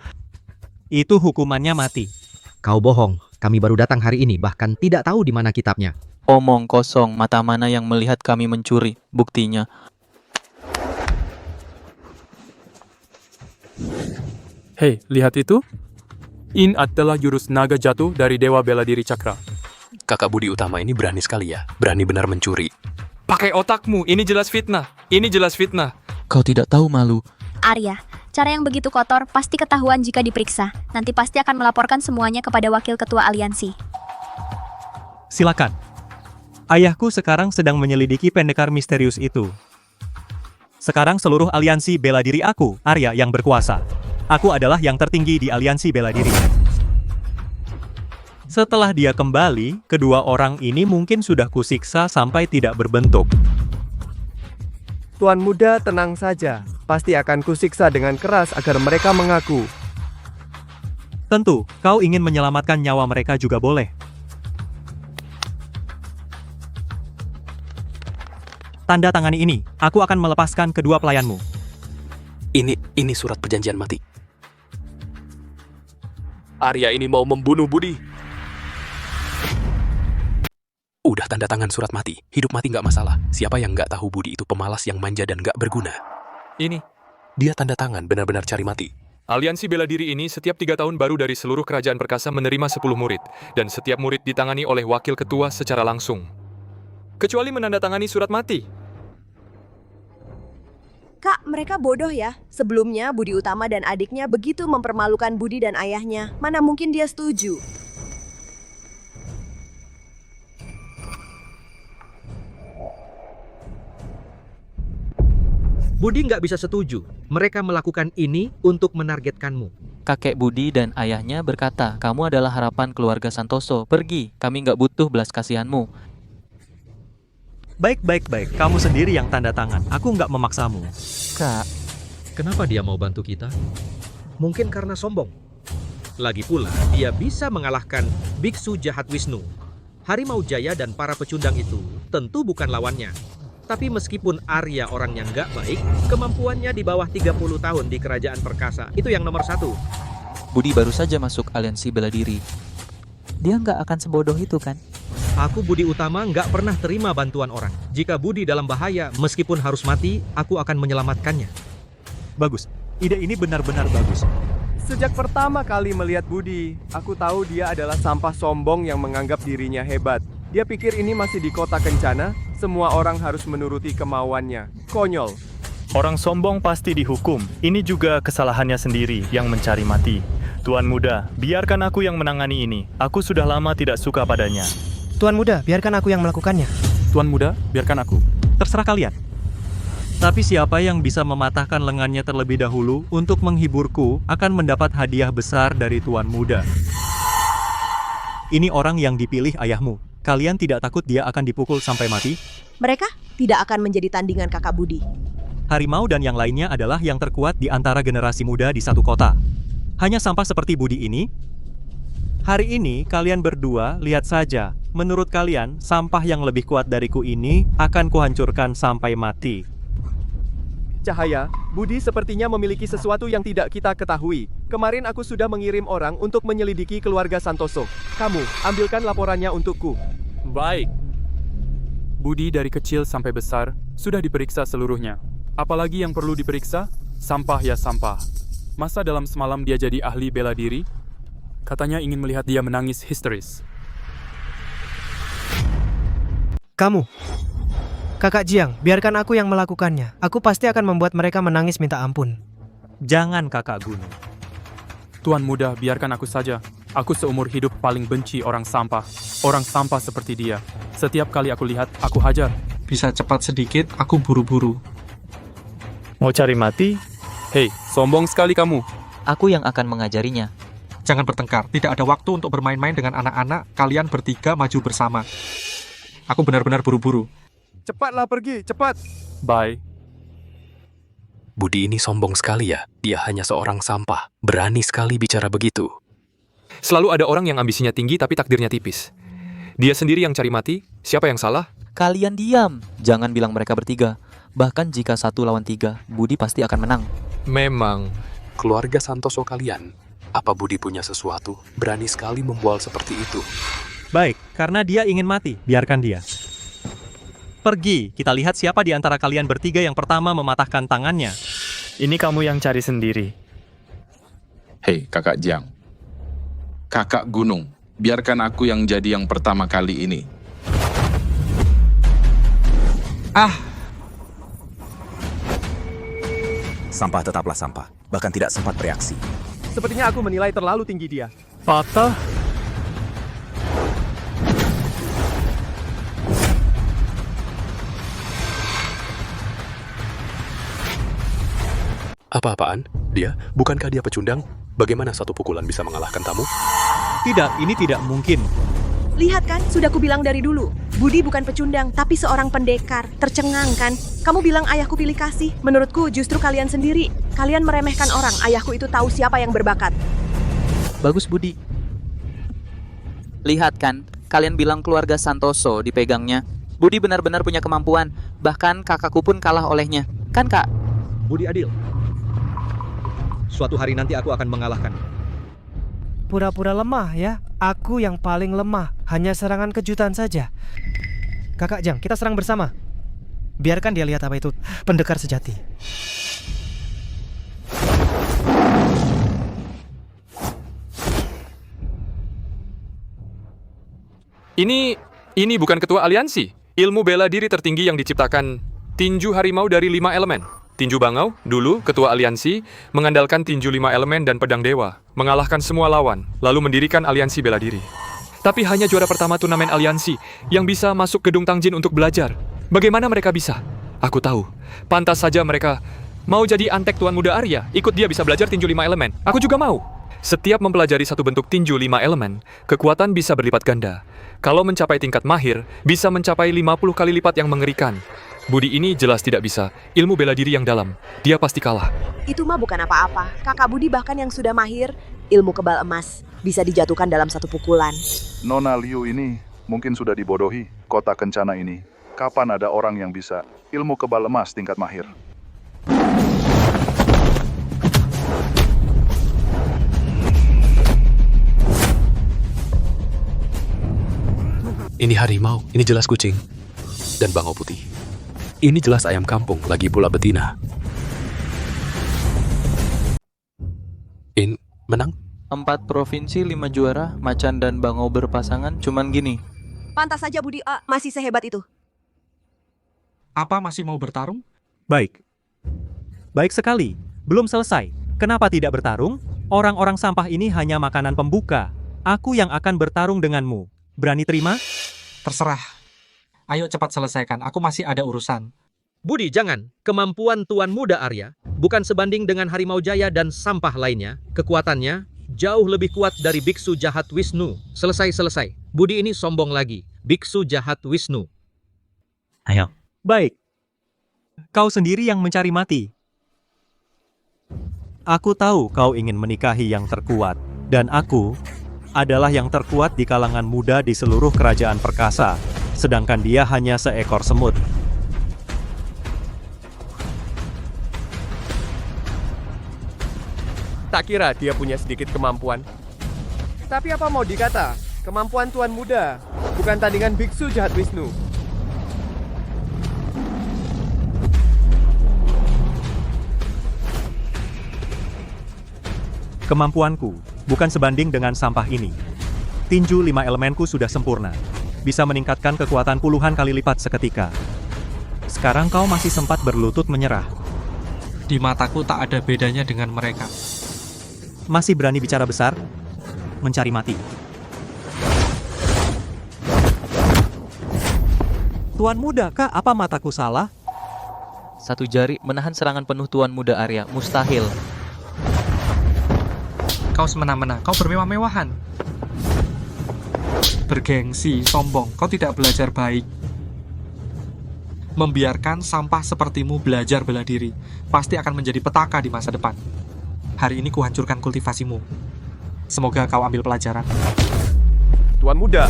itu hukumannya mati. Kau bohong, kami baru datang hari ini, bahkan tidak tahu di mana kitabnya. Omong kosong, mata mana yang melihat kami mencuri? Buktinya. Hei, lihat itu? Ini adalah jurus naga jatuh dari Dewa Bela Diri Cakra. Kakak Budi Utama ini berani sekali ya, berani benar mencuri. Pakai otakmu, ini jelas fitnah. Ini jelas fitnah. Kau tidak tahu malu. Arya, cara yang begitu kotor pasti ketahuan jika diperiksa. Nanti pasti akan melaporkan semuanya kepada Wakil Ketua Aliansi. Silakan. Ayahku sekarang sedang menyelidiki pendekar misterius itu. Sekarang seluruh Aliansi Bela Diri aku, Arya, yang berkuasa. Aku adalah yang tertinggi di Aliansi Bela Diri. Setelah dia kembali, kedua orang ini mungkin sudah kusiksa sampai tidak berbentuk. Tuan Muda tenang saja. Pasti akan kusiksa dengan keras agar mereka mengaku. Tentu, kau ingin menyelamatkan nyawa mereka juga boleh. Tanda tangani ini, aku akan melepaskan kedua pelayanmu. Ini surat perjanjian mati. Arya ini mau membunuh Budi. Udah tanda tangan surat mati. Hidup mati nggak masalah. Siapa yang nggak tahu Budi itu pemalas yang manja dan nggak berguna? Ini. Dia tanda tangan, benar-benar cari mati. Aliansi Bela Diri ini setiap 3 tahun baru dari seluruh kerajaan perkasa menerima 10 murid. Dan setiap murid ditangani oleh wakil ketua secara langsung. Kecuali menandatangani surat mati. Kak, mereka bodoh ya. Sebelumnya Budi Utama dan adiknya begitu mempermalukan Budi dan ayahnya. Mana mungkin dia setuju? Budi nggak bisa setuju. Mereka melakukan ini untuk menargetkanmu. Kakek Budi dan ayahnya berkata, kamu adalah harapan keluarga Santoso. Pergi, kami nggak butuh belas kasihanmu. Baik. Kamu sendiri yang tanda tangan. Aku nggak memaksamu. Kak. Kenapa dia mau bantu kita? Mungkin karena sombong. Lagi pula, dia bisa mengalahkan Biksu Jahat Wisnu. Harimau Jaya dan para pecundang itu tentu bukan lawannya. Tapi meskipun Arya orangnya nggak baik, kemampuannya di bawah 30 tahun di kerajaan perkasa. Itu yang nomor 1. Budi baru saja masuk aliansi bela diri. Dia nggak akan sebodoh itu kan? Aku Budi Utama nggak pernah terima bantuan orang. Jika Budi dalam bahaya, meskipun harus mati, aku akan menyelamatkannya. Bagus. Ide ini benar-benar bagus. Sejak pertama kali melihat Budi, aku tahu dia adalah sampah sombong yang menganggap dirinya hebat. Dia pikir ini masih di kota Kencana, semua orang harus menuruti kemauannya. Konyol. Orang sombong pasti dihukum. Ini juga kesalahannya sendiri yang mencari mati. Tuan Muda, biarkan aku yang menangani ini. Aku sudah lama tidak suka padanya. Tuan Muda, biarkan aku yang melakukannya. Tuan Muda, biarkan aku. Terserah kalian. Tapi siapa yang bisa mematahkan lengannya terlebih dahulu untuk menghiburku akan mendapat hadiah besar dari Tuan Muda. Ini orang yang dipilih ayahmu. Kalian tidak takut dia akan dipukul sampai mati? Mereka tidak akan menjadi tandingan kakak Budi. Harimau dan yang lainnya adalah yang terkuat di antara generasi muda di satu kota. Hanya sampah seperti Budi ini? Hari ini kalian berdua lihat saja. Menurut kalian, sampah yang lebih kuat dariku ini akan kuhancurkan sampai mati. Cahaya, Budi sepertinya memiliki sesuatu yang tidak kita ketahui. Kemarin aku sudah mengirim orang untuk menyelidiki keluarga Santoso. Kamu, ambilkan laporannya untukku. Baik. Budi dari kecil sampai besar sudah diperiksa seluruhnya. Apalagi yang perlu diperiksa? Sampah ya sampah. Masa dalam semalam dia jadi ahli bela diri? Katanya ingin melihat dia menangis histeris. Kamu, Kakak Jiang, biarkan aku yang melakukannya. Aku pasti akan membuat mereka menangis minta ampun. Jangan Kakak Gunung. Tuan Muda, biarkan aku saja. Aku seumur hidup paling benci orang sampah. Orang sampah seperti dia. Setiap kali aku lihat, aku hajar. Bisa cepat sedikit, aku buru-buru. Mau cari mati? Hei, sombong sekali kamu. Aku yang akan mengajarinya. Jangan bertengkar, tidak ada waktu untuk bermain-main dengan anak-anak. Kalian bertiga maju bersama. Aku benar-benar buru-buru. Cepatlah pergi, cepat. Bye. Budi ini sombong sekali ya. Dia hanya seorang sampah. Berani sekali bicara begitu. Selalu ada orang yang ambisinya tinggi tapi takdirnya tipis. Dia sendiri yang cari mati, siapa yang salah? Kalian diam. Jangan bilang mereka bertiga. Bahkan jika 1 lawan 3, Budi pasti akan menang. Memang. Keluarga Santoso kalian. Apa Budi punya sesuatu? Berani sekali membual seperti itu. Baik, karena dia ingin mati, biarkan dia. Pergi, kita lihat siapa di antara kalian bertiga yang pertama mematahkan tangannya. Ini kamu yang cari sendiri. Hei, Kakak Jiang. Kakak Gunung, biarkan aku yang jadi yang pertama kali ini. Sampah tetaplah sampah, bahkan tidak sempat bereaksi. Sepertinya aku menilai terlalu tinggi dia. Patah. Apa-apaan? Dia? Bukankah dia pecundang? Bagaimana satu pukulan bisa mengalahkan tamu? Tidak, ini tidak mungkin. Lihat kan, sudah kubilang dari dulu. Budi bukan pecundang, tapi seorang pendekar. Tercengang kan? Kamu bilang ayahku pilih kasih. Menurutku justru kalian sendiri. Kalian meremehkan orang. Ayahku itu tahu siapa yang berbakat. Bagus Budi. Lihat kan, kalian bilang keluarga Santoso dipegangnya. Budi benar-benar punya kemampuan. Bahkan kakakku pun kalah olehnya. Kan kak? Budi adil. Suatu hari nanti aku akan mengalahkan. Pura-pura lemah ya. Aku yang paling lemah. Hanya serangan kejutan saja. Kakak Jiang, kita serang bersama. Biarkan dia lihat apa itu pendekar sejati. Ini bukan ketua aliansi. Ilmu bela diri tertinggi yang diciptakan tinju harimau dari 5 elemen. Tinju bangau, dulu ketua aliansi, mengandalkan tinju 5 elemen dan pedang dewa, mengalahkan semua lawan, lalu mendirikan aliansi bela diri. Tapi hanya juara pertama turnamen aliansi yang bisa masuk gedung Tangjin untuk belajar. Bagaimana mereka bisa? Aku tahu. Pantas saja mereka mau jadi antek Tuan Muda Arya, ikut dia bisa belajar tinju 5 elemen. Aku juga mau. Setiap mempelajari satu bentuk tinju 5 elemen, kekuatan bisa berlipat ganda. Kalau mencapai tingkat mahir, bisa mencapai 50 kali lipat yang mengerikan. Budi ini jelas tidak bisa. Ilmu bela diri yang dalam. Dia pasti kalah. Itu mah bukan apa-apa. Kakak Budi bahkan yang sudah mahir, ilmu kebal emas, bisa dijatuhkan dalam satu pukulan. Nona Liu ini mungkin sudah dibodohi. Kota Kencana ini, kapan ada orang yang bisa ilmu kebal lemas tingkat mahir. Ini harimau, ini jelas kucing. Dan bangau putih. Ini jelas ayam kampung, lagi pula betina. Menang? 4 provinsi, 5 juara, macan dan bangau berpasangan, cuman gini. Pantas saja Budi masih sehebat itu. Apa masih mau bertarung? Baik. Baik sekali. Belum selesai. Kenapa tidak bertarung? Orang-orang sampah ini hanya makanan pembuka. Aku yang akan bertarung denganmu. Berani terima? Terserah. Ayo cepat selesaikan, aku masih ada urusan. Budi, jangan. Kemampuan Tuan Muda Arya bukan sebanding dengan Harimau Jaya dan sampah lainnya. Kekuatannya jauh lebih kuat dari Biksu Jahat Wisnu. Selesai. Budi ini sombong lagi. Biksu Jahat Wisnu. Ayo. Baik. Kau sendiri yang mencari mati. Aku tahu kau ingin menikahi yang terkuat. Dan aku adalah yang terkuat di kalangan muda di seluruh kerajaan perkasa. Sedangkan dia hanya seekor semut. Tak kira dia punya sedikit kemampuan. Tapi apa mau dikata, kemampuan Tuan Muda bukan tandingan Biksu Jahat Wisnu. Kemampuanku bukan sebanding dengan sampah ini. Tinju 5 elemenku sudah sempurna. Bisa meningkatkan kekuatan puluhan kali lipat seketika. Sekarang kau masih sempat berlutut menyerah. Di mataku tak ada bedanya dengan mereka. Masih berani bicara besar? Mencari mati. Tuan Muda, kah apa mataku salah? 1 jari menahan serangan penuh Tuan Muda Arya, mustahil. Kau semena-mena, kau bermewah-mewahan. Bergengsi, sombong, kau tidak belajar baik. Membiarkan sampah sepertimu belajar bela diri, pasti akan menjadi petaka di masa depan. Hari ini kuhancurkan kultivasimu. Semoga kau ambil pelajaran. Tuan Muda.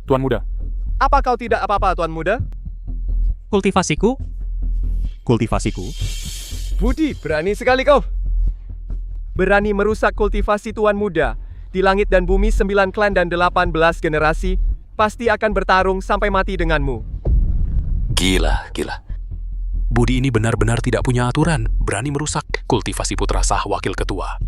Tuan Muda. Apa kau tidak apa-apa, Tuan Muda? Kultivasiku? Kultivasiku? Budi, berani sekali kau. Berani merusak kultivasi Tuan Muda. Di langit dan bumi 9 klan dan 18 generasi pasti akan bertarung sampai mati denganmu. Gila. Budi ini benar-benar tidak punya aturan, berani merusak kultivasi putra sah wakil ketua.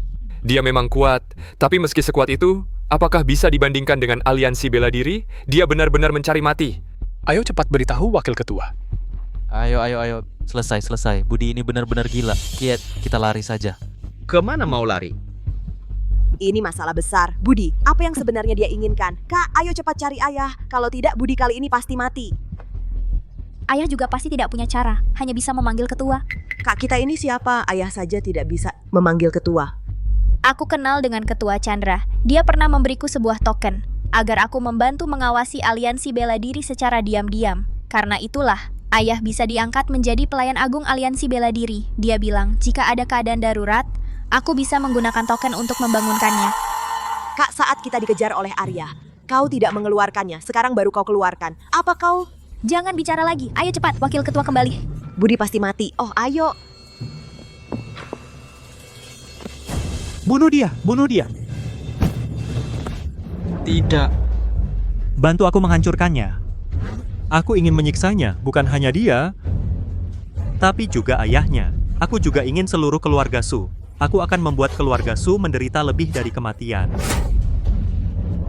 Dia memang kuat, tapi meski sekuat itu, apakah bisa dibandingkan dengan aliansi bela diri? Dia benar-benar mencari mati. Ayo cepat beritahu wakil ketua. Ayo. Selesai. Budi ini benar-benar gila. Kita lari saja. Kemana mau lari? Ini masalah besar. Budi, apa yang sebenarnya dia inginkan? Kak, ayo cepat cari ayah. Kalau tidak, Budi kali ini pasti mati. Ayah juga pasti tidak punya cara, hanya bisa memanggil ketua. Kak, kita ini siapa? Ayah saja tidak bisa memanggil ketua. Aku kenal dengan Ketua Chandra. Dia pernah memberiku sebuah token, agar aku membantu mengawasi aliansi bela diri secara diam-diam. Karena itulah, ayah bisa diangkat menjadi pelayan agung aliansi bela diri. Dia bilang, jika ada keadaan darurat, aku bisa menggunakan token untuk membangunkannya. Kak, saat kita dikejar oleh Arya, kau tidak mengeluarkannya. Sekarang baru kau keluarkan. Apa kau... Jangan bicara lagi. Ayo cepat, wakil ketua kembali. Budi pasti mati. Oh, ayo. Bunuh dia. Tidak. Bantu aku menghancurkannya. Aku ingin menyiksanya, bukan hanya dia, tapi juga ayahnya. Aku juga ingin seluruh keluarga Su. Aku akan membuat keluarga Su menderita lebih dari kematian.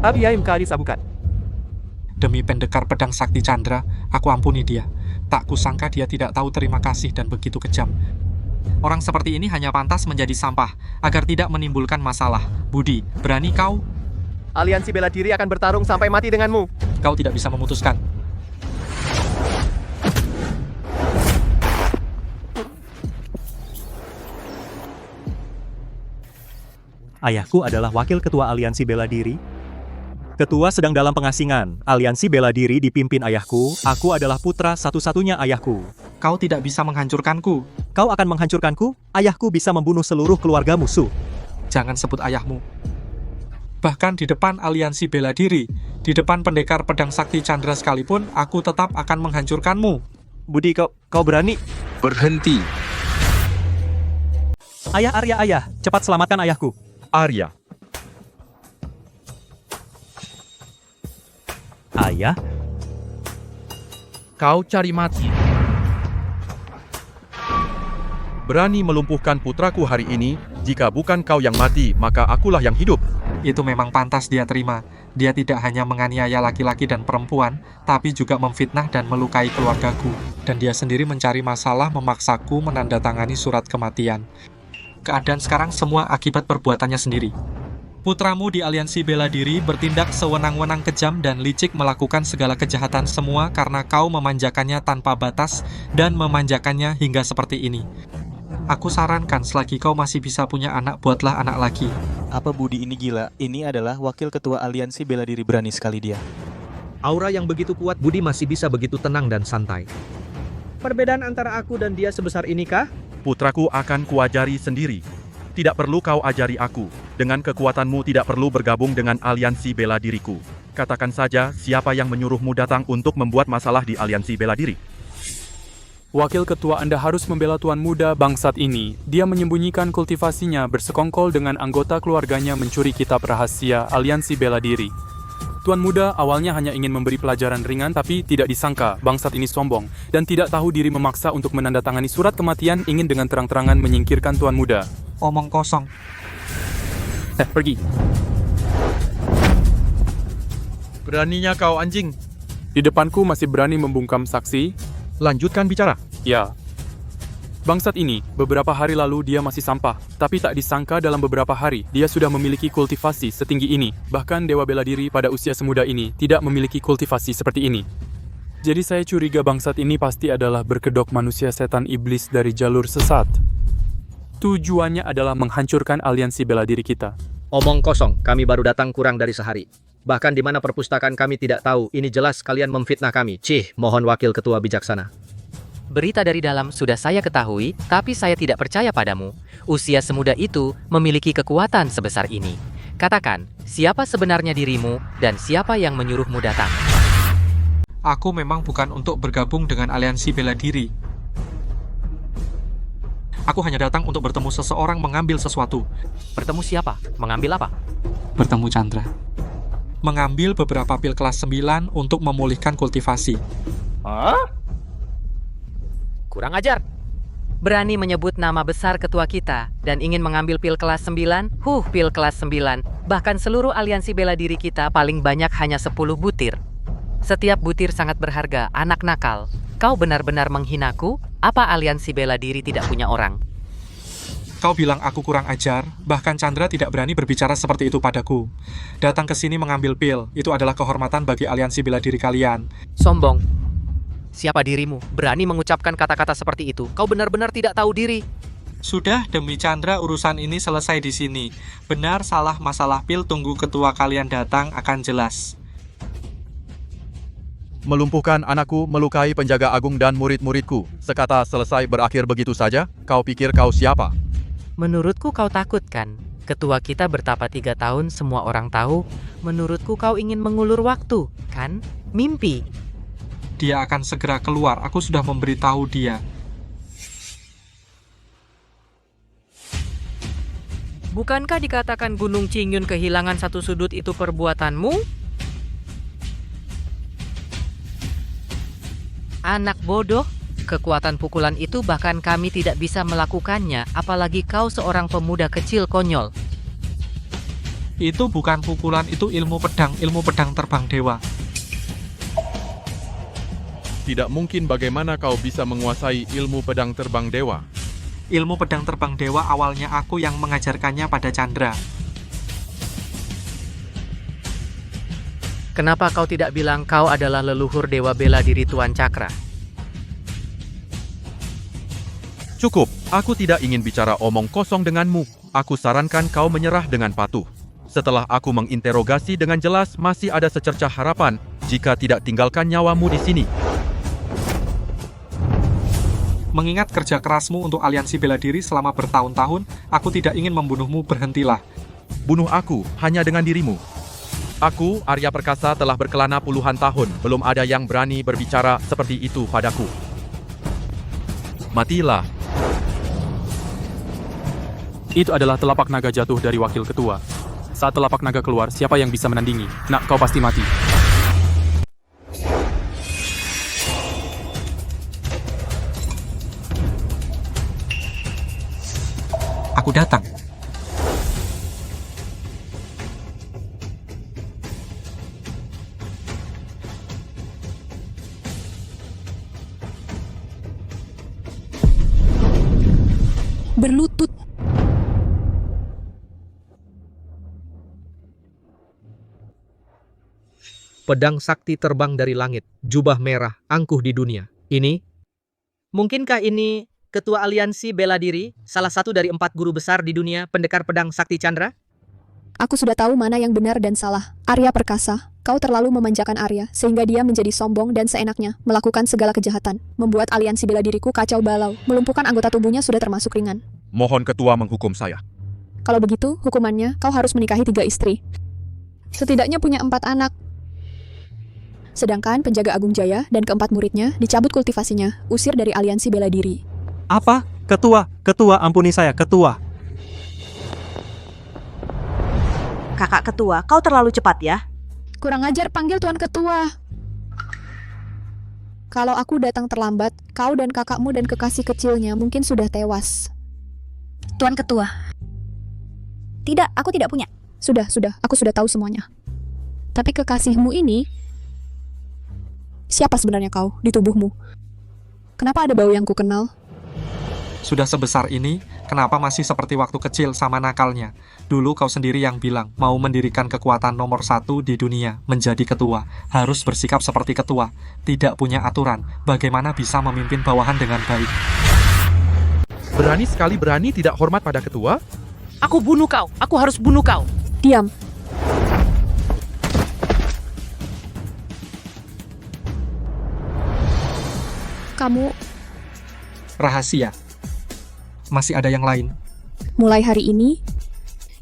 Abiyaim kari sabukan. Demi pendekar pedang sakti Chandra, aku ampuni dia. Tak kusangka dia tidak tahu terima kasih dan begitu kejam. Orang seperti ini hanya pantas menjadi sampah, agar tidak menimbulkan masalah. Budi, berani kau? Aliansi bela diri akan bertarung sampai mati denganmu. Kau tidak bisa memutuskan. Ayahku adalah wakil ketua aliansi bela diri. Ketua sedang dalam pengasingan. Aliansi bela diri dipimpin ayahku. Aku adalah putra satu-satunya ayahku. Kau tidak bisa menghancurkanku. Kau akan menghancurkanku? Ayahku bisa membunuh seluruh keluarga musuh. Jangan sebut ayahmu. Bahkan di depan aliansi bela diri, di depan pendekar pedang sakti Chandra sekalipun, aku tetap akan menghancurkanmu. Budi, kau berani? Berhenti. Ayah, Arya, ayah. Cepat selamatkan ayahku. Arya, Ayah? kau cari mati. Berani melumpuhkan putraku hari ini, jika bukan kau yang mati, maka akulah yang hidup. Itu memang pantas dia terima. Dia tidak hanya menganiaya laki-laki dan perempuan, tapi juga memfitnah dan melukai keluargaku. Dan dia sendiri mencari masalah memaksaku menandatangani surat kematian. Keadaan sekarang semua akibat perbuatannya sendiri. Putramu di aliansi bela diri bertindak sewenang-wenang kejam dan licik melakukan segala kejahatan semua karena kau memanjakannya tanpa batas dan memanjakannya hingga seperti ini. Aku sarankan selagi kau masih bisa punya anak, buatlah anak lagi. Apa Budi ini gila? Ini adalah wakil ketua aliansi bela diri, berani sekali dia. Aura yang begitu kuat, Budi masih bisa begitu tenang dan santai. Perbedaan antara aku dan dia sebesar ini kah? Putraku akan kuajari sendiri. Tidak perlu kau ajari aku. Dengan kekuatanmu tidak perlu bergabung dengan aliansi bela diriku. Katakan saja siapa yang menyuruhmu datang untuk membuat masalah di aliansi bela diri. Wakil ketua Anda harus membela tuan muda bangsat ini. Dia menyembunyikan kultivasinya bersekongkol dengan anggota keluarganya mencuri kitab rahasia aliansi bela diri. Tuan muda awalnya hanya ingin memberi pelajaran ringan, tapi tidak disangka bangsat ini sombong dan tidak tahu diri, memaksa untuk menandatangani surat kematian, ingin dengan terang-terangan menyingkirkan tuan muda. Omong kosong. Pergi. Beraninya kau anjing. Di depanku masih berani membungkam saksi? Lanjutkan bicara. Ya. Bangsat ini, beberapa hari lalu dia masih sampah, tapi tak disangka dalam beberapa hari, dia sudah memiliki kultivasi setinggi ini. Bahkan Dewa Bela Diri pada usia semuda ini tidak memiliki kultivasi seperti ini. Jadi saya curiga bangsat ini pasti adalah berkedok manusia setan iblis dari jalur sesat. Tujuannya adalah menghancurkan aliansi bela diri kita. Omong kosong, kami baru datang kurang dari sehari. Bahkan di mana perpustakaan kami tidak tahu, ini jelas kalian memfitnah kami. Cih, mohon wakil ketua bijaksana. Berita dari dalam sudah saya ketahui, tapi saya tidak percaya padamu. Usia semuda itu memiliki kekuatan sebesar ini. Katakan, siapa sebenarnya dirimu dan siapa yang menyuruhmu datang? Aku memang bukan untuk bergabung dengan aliansi bela diri. Aku hanya datang untuk bertemu seseorang mengambil sesuatu. Bertemu siapa? Mengambil apa? Bertemu Chandra. Mengambil beberapa pil kelas 9 untuk memulihkan kultivasi. Hah? Kurang ajar. Berani menyebut nama besar ketua kita dan ingin mengambil pil kelas 9? Pil kelas 9. Bahkan seluruh aliansi bela diri kita paling banyak hanya 10 butir. Setiap butir sangat berharga, anak nakal. Kau benar-benar menghinaku? Apa aliansi bela diri tidak punya orang? Kau bilang aku kurang ajar, bahkan Chandra tidak berani berbicara seperti itu padaku. Datang ke sini mengambil pil, itu adalah kehormatan bagi aliansi bela diri kalian. Sombong. Siapa dirimu? Berani mengucapkan kata-kata seperti itu? Kau benar-benar tidak tahu diri. Sudah, demi Chandra urusan ini selesai di sini. Benar salah masalah pil, tunggu ketua kalian datang akan jelas. Melumpuhkan anakku, melukai penjaga agung dan murid-muridku. Sekata selesai berakhir begitu saja. Kau pikir kau siapa? Menurutku kau takut kan? Ketua kita bertapa 3 tahun, semua orang tahu. Menurutku kau ingin mengulur waktu, kan? Mimpi. Dia akan segera keluar, aku sudah memberitahu dia. Bukankah dikatakan Gunung Cingyun kehilangan satu sudut itu perbuatanmu? Anak bodoh, kekuatan pukulan itu bahkan kami tidak bisa melakukannya, apalagi kau seorang pemuda kecil konyol. Itu bukan pukulan, itu ilmu pedang terbang dewa. Tidak mungkin, bagaimana kau bisa menguasai ilmu pedang terbang dewa? Ilmu pedang terbang dewa awalnya aku yang mengajarkannya pada Chandra. Kenapa kau tidak bilang kau adalah leluhur Dewa Bela Diri Tuan Cakra? Cukup, aku tidak ingin bicara omong kosong denganmu. Aku sarankan kau menyerah dengan patuh. Setelah aku menginterogasi dengan jelas, masih ada secercah harapan jika tidak tinggalkan nyawamu di sini. Mengingat kerja kerasmu untuk aliansi bela diri selama bertahun-tahun, aku tidak ingin membunuhmu, berhentilah. bunuh aku hanya dengan dirimu. Aku, Arya Perkasa, telah berkelana puluhan tahun. Belum ada yang berani berbicara seperti itu padaku. Matilah. Itu adalah telapak naga jatuh dari wakil ketua. Saat telapak naga keluar, siapa yang bisa menandingi? Nak, kau pasti mati. Aku datang. Berlutut. Pedang sakti terbang dari langit, jubah merah, angkuh di dunia. Ini? Mungkinkah ini Ketua Aliansi Bela Diri, salah satu dari 4 guru besar di dunia pendekar pedang sakti Chandra? Aku sudah tahu mana yang benar dan salah. Arya Perkasa, kau terlalu memanjakan Arya, sehingga dia menjadi sombong dan seenaknya, melakukan segala kejahatan, membuat aliansi bela diriku kacau balau, melumpuhkan anggota tubuhnya sudah termasuk ringan. Mohon ketua menghukum saya. Kalau begitu, hukumannya, kau harus menikahi 3 istri. Setidaknya punya 4 anak. Sedangkan penjaga Agung Jaya dan keempat muridnya dicabut kultivasinya, usir dari aliansi bela diri. Apa? Ketua, ampuni saya, ketua. Kakak ketua, kau terlalu cepat ya. Kurang ajar, panggil Tuan Ketua. Kalau aku datang terlambat, kau dan kakakmu dan kekasih kecilnya mungkin sudah tewas. Tuan Ketua. Tidak, aku tidak punya. Sudah, aku sudah tahu semuanya. Tapi kekasihmu ini, siapa sebenarnya kau di tubuhmu? Kenapa ada bau yang ku kenal? Sudah sebesar ini, kenapa masih seperti waktu kecil sama nakalnya? Dulu kau sendiri yang bilang mau mendirikan kekuatan nomor 1 di dunia, menjadi ketua. Harus bersikap seperti ketua, tidak punya aturan. Bagaimana bisa memimpin bawahan dengan baik? Berani sekali berani tidak hormat pada ketua? Aku bunuh kau, aku harus bunuh kau. Diam. Kamu... Rahasia. Masih ada yang lain. Mulai hari ini,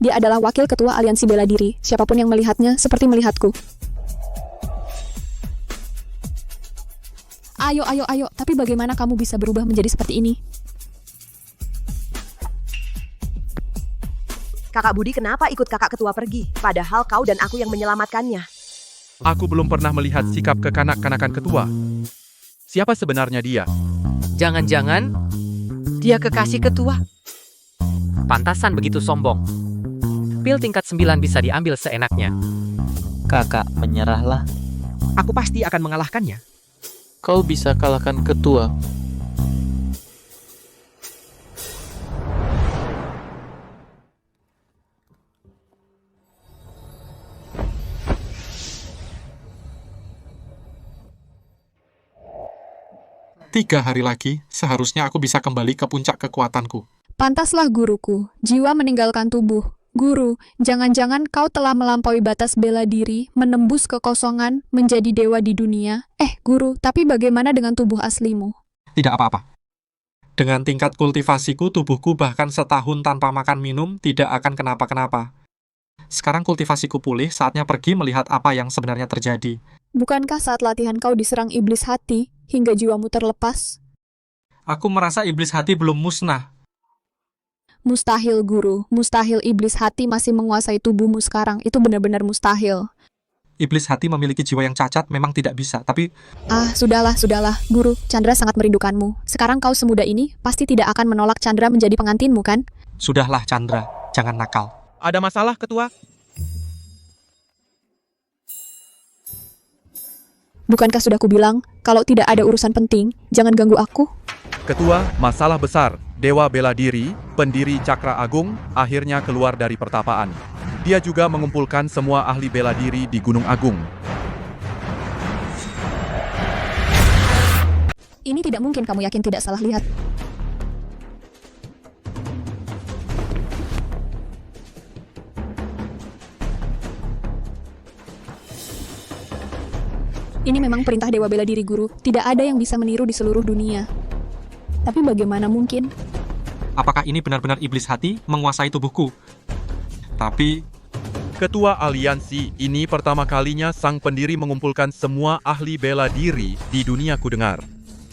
dia adalah wakil ketua aliansi bela diri. Siapapun yang melihatnya seperti melihatku. Ayo. Tapi bagaimana kamu bisa berubah menjadi seperti ini? Kakak Budi kenapa ikut kakak ketua pergi? Padahal kau dan aku yang menyelamatkannya. Aku belum pernah melihat sikap kekanak-kanakan ketua. Siapa sebenarnya dia? Jangan-jangan dia kekasih ketua. Pantasan begitu sombong. Pil tingkat 9 bisa diambil seenaknya. Kakak, menyerahlah. Aku pasti akan mengalahkannya. Kau bisa kalahkan ketua. Tiga hari lagi, seharusnya aku bisa kembali ke puncak kekuatanku. Pantaslah guruku, jiwa meninggalkan tubuh. Guru, jangan-jangan kau telah melampaui batas bela diri, menembus kekosongan, menjadi dewa di dunia. Guru, tapi bagaimana dengan tubuh aslimu? Tidak apa-apa. Dengan tingkat kultivasiku, tubuhku bahkan setahun tanpa makan minum tidak akan kenapa-kenapa. Sekarang kultivasiku pulih, saatnya pergi melihat apa yang sebenarnya terjadi. Bukankah saat latihan kau diserang iblis hati, hingga jiwamu terlepas? Aku merasa iblis hati belum musnah. Mustahil, Guru. Mustahil iblis hati masih menguasai tubuhmu sekarang. Itu benar-benar mustahil. Iblis hati memiliki jiwa yang cacat memang tidak bisa, tapi... Sudahlah. Guru, Chandra sangat merindukanmu. Sekarang kau semuda ini, pasti tidak akan menolak Chandra menjadi pengantinmu, kan? Sudahlah, Chandra. Jangan nakal. Ada masalah, ketua? Bukankah sudah kubilang, kalau tidak ada urusan penting, jangan ganggu aku? Ketua, masalah besar. Dewa bela diri, pendiri Cakra Agung, akhirnya keluar dari pertapaan. Dia juga mengumpulkan semua ahli bela diri di Gunung Agung. Ini tidak mungkin, kamu yakin tidak salah lihat? Ini memang perintah Dewa Bela Diri, Guru. Tidak ada yang bisa meniru di seluruh dunia. Tapi bagaimana mungkin? Apakah ini benar-benar iblis hati menguasai tubuhku? Tapi Ketua aliansi ini pertama kalinya sang pendiri mengumpulkan semua ahli bela diri di dunia kudengar.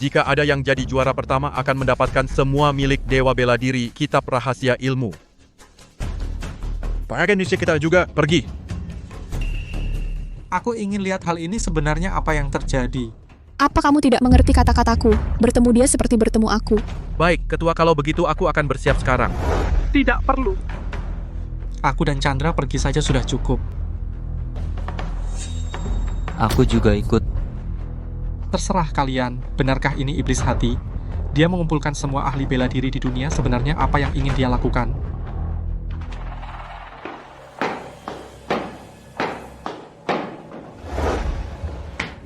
Jika ada yang jadi juara pertama akan mendapatkan semua milik Dewa Bela Diri Kitab Rahasia Ilmu. Pak Indonesia kita juga pergi. aku ingin lihat hal ini sebenarnya apa yang terjadi. Apa kamu tidak mengerti kata-kataku? Bertemu dia seperti bertemu aku. Baik, Ketua, kalau begitu aku akan bersiap sekarang. Tidak perlu. Aku dan Chandra pergi saja sudah cukup. Aku juga ikut. Terserah kalian, benarkah ini iblis hati? Dia mengumpulkan semua ahli bela diri di dunia, sebenarnya apa yang ingin dia lakukan?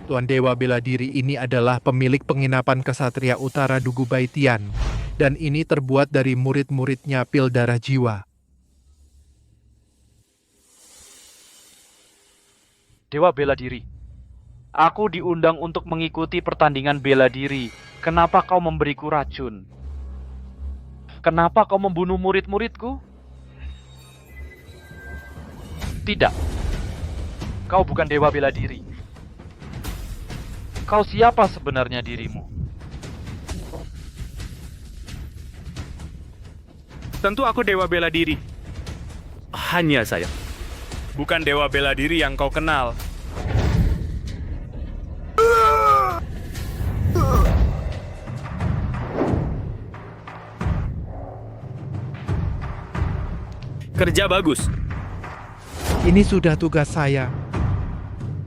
Tuan Dewa Bela Diri ini adalah pemilik penginapan Kesatria Utara Dugu Baitian, dan ini terbuat dari murid-muridnya Pil Darah Jiwa. Dewa Bela Diri, aku diundang untuk mengikuti pertandingan bela diri. Kenapa kau memberiku racun? Kenapa kau membunuh murid-muridku? Tidak. Kau bukan Dewa Bela Diri. Kau siapa sebenarnya dirimu? Tentu aku Dewa Bela Diri. Hanya saya. Bukan Dewa Bela Diri yang kau kenal. Kerja bagus. Ini sudah tugas saya.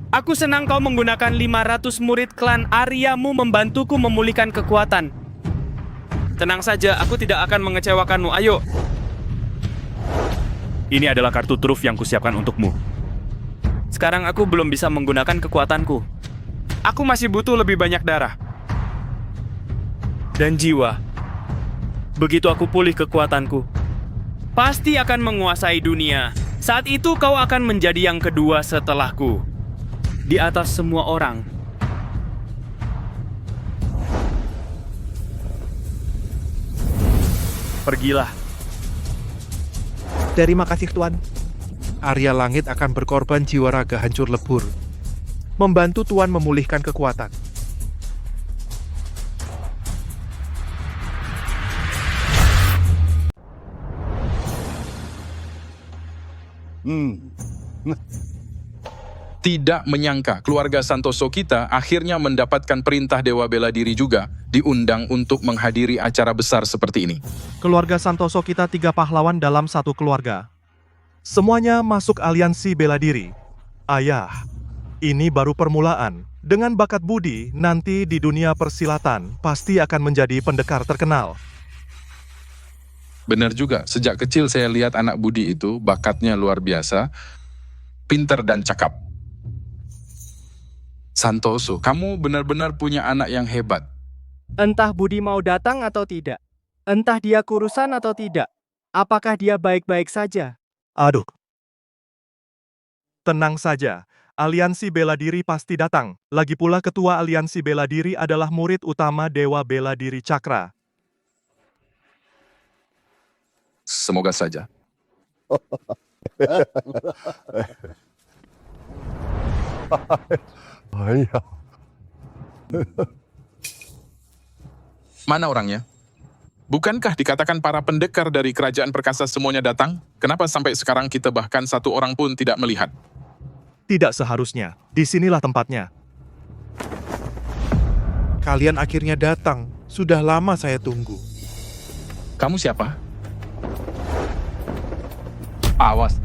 Aku senang kau menggunakan 500 murid klan Aryamu membantuku memulihkan kekuatan. Tenang saja, aku tidak akan mengecewakanmu. Ayo. Ini adalah kartu truf yang kusiapkan untukmu. Sekarang aku belum bisa menggunakan kekuatanku. Aku masih butuh lebih banyak darah. Dan jiwa. Begitu aku pulih kekuatanku, pasti akan menguasai dunia. Saat itu kau akan menjadi yang kedua setelahku. Di atas semua orang. Pergilah. Terima kasih, Tuan. Arya Langit akan berkorban jiwa raga hancur lebur, membantu Tuan memulihkan kekuatan. Tidak menyangka keluarga Santoso kita akhirnya mendapatkan perintah Dewa Bela Diri juga diundang untuk menghadiri acara besar seperti ini. Keluarga Santoso kita 3 pahlawan dalam satu keluarga. Semuanya masuk aliansi bela diri. Ayah, ini baru permulaan. Dengan bakat budi, nanti di dunia persilatan pasti akan menjadi pendekar terkenal. Benar juga, sejak kecil saya lihat anak Budi itu bakatnya luar biasa, pintar dan cakap. Santoso, kamu benar-benar punya anak yang hebat. Entah Budi mau datang atau tidak. Entah dia kurusan atau tidak. Apakah dia baik-baik saja? Aduh. Tenang saja, aliansi bela diri pasti datang. Lagi pula ketua aliansi bela diri adalah murid utama Dewa Bela Diri Cakra. Semoga saja. Mana orangnya? Bukankah dikatakan para pendekar dari kerajaan perkasa semuanya datang? Kenapa sampai sekarang kita bahkan satu orang pun tidak melihat? Tidak seharusnya. Disinilah tempatnya. Kalian akhirnya datang. Sudah lama saya tunggu. Kamu siapa? Awas.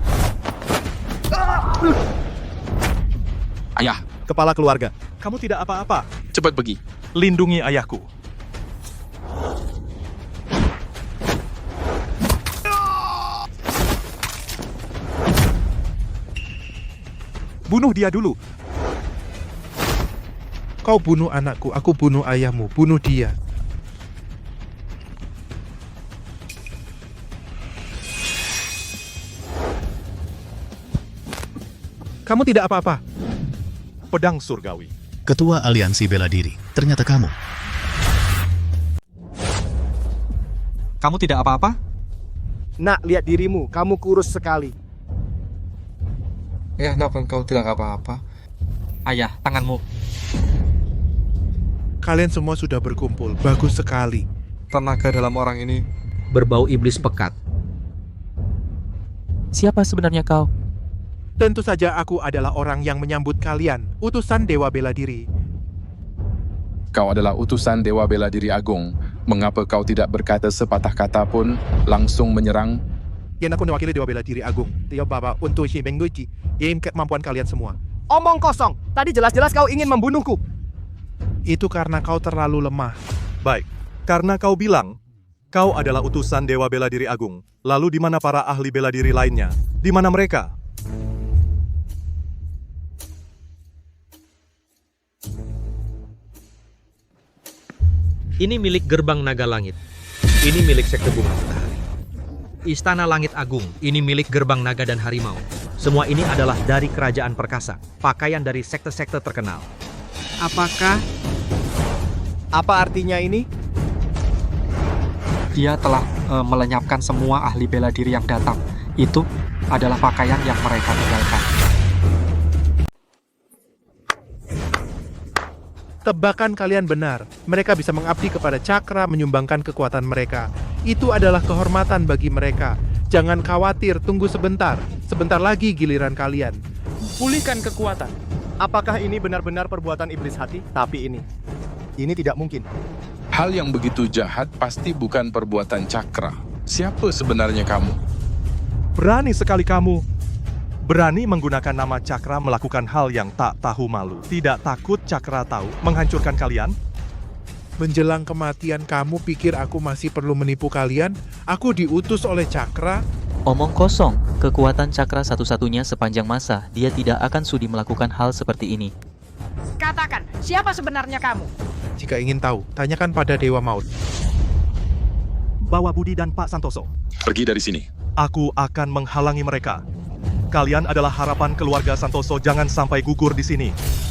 Ayah. Kepala keluarga, kamu tidak apa-apa. Cepat pergi. Lindungi ayahku. Bunuh dia dulu. Kau bunuh anakku, aku bunuh ayahmu. Bunuh dia. Kamu tidak apa-apa. Pedang surgawi. Ketua Aliansi Bela Diri, ternyata kamu. Kamu tidak apa-apa? Nak, lihat dirimu. Kamu kurus sekali. Ya, kenapa kau tidak apa-apa? Ayah, tanganmu. Kalian semua sudah berkumpul. Bagus sekali. Tenaga dalam orang ini berbau iblis pekat. Siapa sebenarnya kau? Tentu saja aku adalah orang yang menyambut kalian, utusan Dewa Bela Diri. Kau adalah utusan Dewa Bela Diri Agung. Mengapa kau tidak berkata sepatah kata pun, langsung menyerang? Yang aku mewakili Dewa Bela Diri Agung. Dia Bapak untuk si Bengguci. Yang kemampuan kalian semua. Omong kosong. Tadi jelas-jelas kau ingin membunuhku. Itu karena kau terlalu lemah. Baik, karena kau bilang kau adalah utusan Dewa Bela Diri Agung. Lalu di mana para ahli bela diri lainnya? Di mana mereka? Ini milik Gerbang Naga Langit. Ini milik Sekte Bunga Matahari. Istana Langit Agung. Ini milik Gerbang Naga dan Harimau. Semua ini adalah dari Kerajaan Perkasa. Pakaian dari sekte-sekte terkenal. Apakah? Apa artinya ini? dia telah melenyapkan semua ahli bela diri yang datang. Itu adalah pakaian yang mereka tinggalkan. Tebakan kalian benar. Mereka bisa mengabdi kepada Cakra, menyumbangkan kekuatan mereka. Itu adalah kehormatan bagi mereka. Jangan khawatir, tunggu sebentar. Sebentar lagi giliran kalian. Pulihkan kekuatan. Apakah ini benar-benar perbuatan iblis hati? Tapi ini tidak mungkin. Hal yang begitu jahat pasti bukan perbuatan Cakra. Siapa sebenarnya kamu? Berani sekali kamu. Berani menggunakan nama Cakra melakukan hal yang tak tahu malu. Tidak takut Cakra tahu menghancurkan kalian? Menjelang kematian kamu pikir aku masih perlu menipu kalian? Aku diutus oleh Cakra. Omong kosong, kekuatan Cakra satu-satunya sepanjang masa. Dia tidak akan sudi melakukan hal seperti ini. Katakan, siapa sebenarnya kamu? Jika ingin tahu, tanyakan pada Dewa Maut. Bawa Budi dan Pak Santoso. Pergi dari sini. Aku akan menghalangi mereka. Kalian adalah harapan keluarga Santoso, jangan sampai gugur di sini.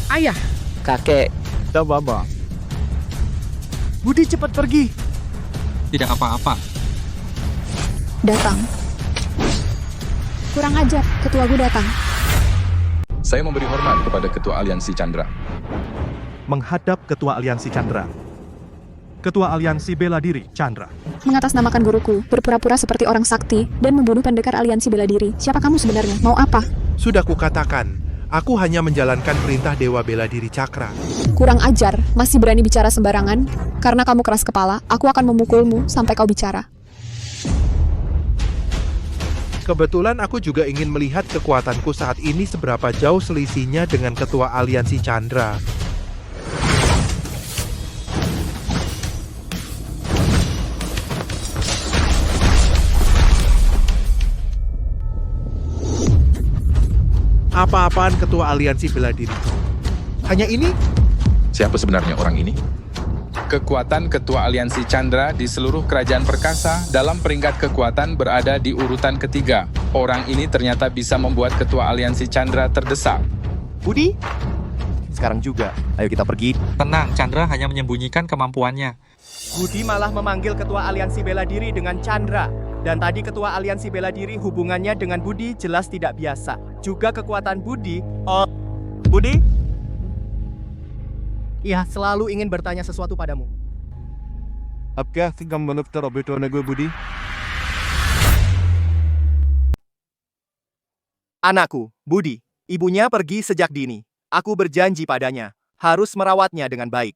Ayah. Kakek. Baba. Budi cepat pergi. Tidak apa-apa. Datang. Kurang ajar, ketua gue datang. Saya memberi hormat kepada Ketua Aliansi Chandra. Menghadap Ketua Aliansi Chandra. Ketua Aliansi Bela Diri Chandra. Mengatasnamakan guruku, berpura-pura seperti orang sakti, dan membunuh pendekar aliansi bela diri. Siapa kamu sebenarnya? Mau apa? Sudah kukatakan, aku hanya menjalankan perintah Dewa Bela Diri Cakra. Kurang ajar, masih berani bicara sembarangan? Karena kamu keras kepala, aku akan memukulmu sampai kau bicara. Kebetulan aku juga ingin melihat kekuatanku saat ini seberapa jauh selisihnya dengan Ketua Aliansi Chandra. Apa-apaan Ketua Aliansi Bela Diri? Hanya ini? Siapa sebenarnya orang ini? Kekuatan Ketua Aliansi Chandra di seluruh kerajaan perkasa dalam peringkat kekuatan berada di urutan ketiga. Orang ini ternyata bisa membuat Ketua Aliansi Chandra terdesak. Budi? Sekarang juga, ayo kita pergi. Tenang, Chandra hanya menyembunyikan kemampuannya. Budi malah memanggil Ketua Aliansi Bela Diri dengan Chandra. Dan tadi Ketua Aliansi Bela Diri hubungannya dengan Budi jelas tidak biasa. Juga kekuatan Budi. Oh, Budi? Iya, selalu ingin bertanya sesuatu padamu. Apakah kamu menuftar obrolan gue, Budi? Anakku, Budi, ibunya pergi sejak dini. Aku berjanji padanya, harus merawatnya dengan baik.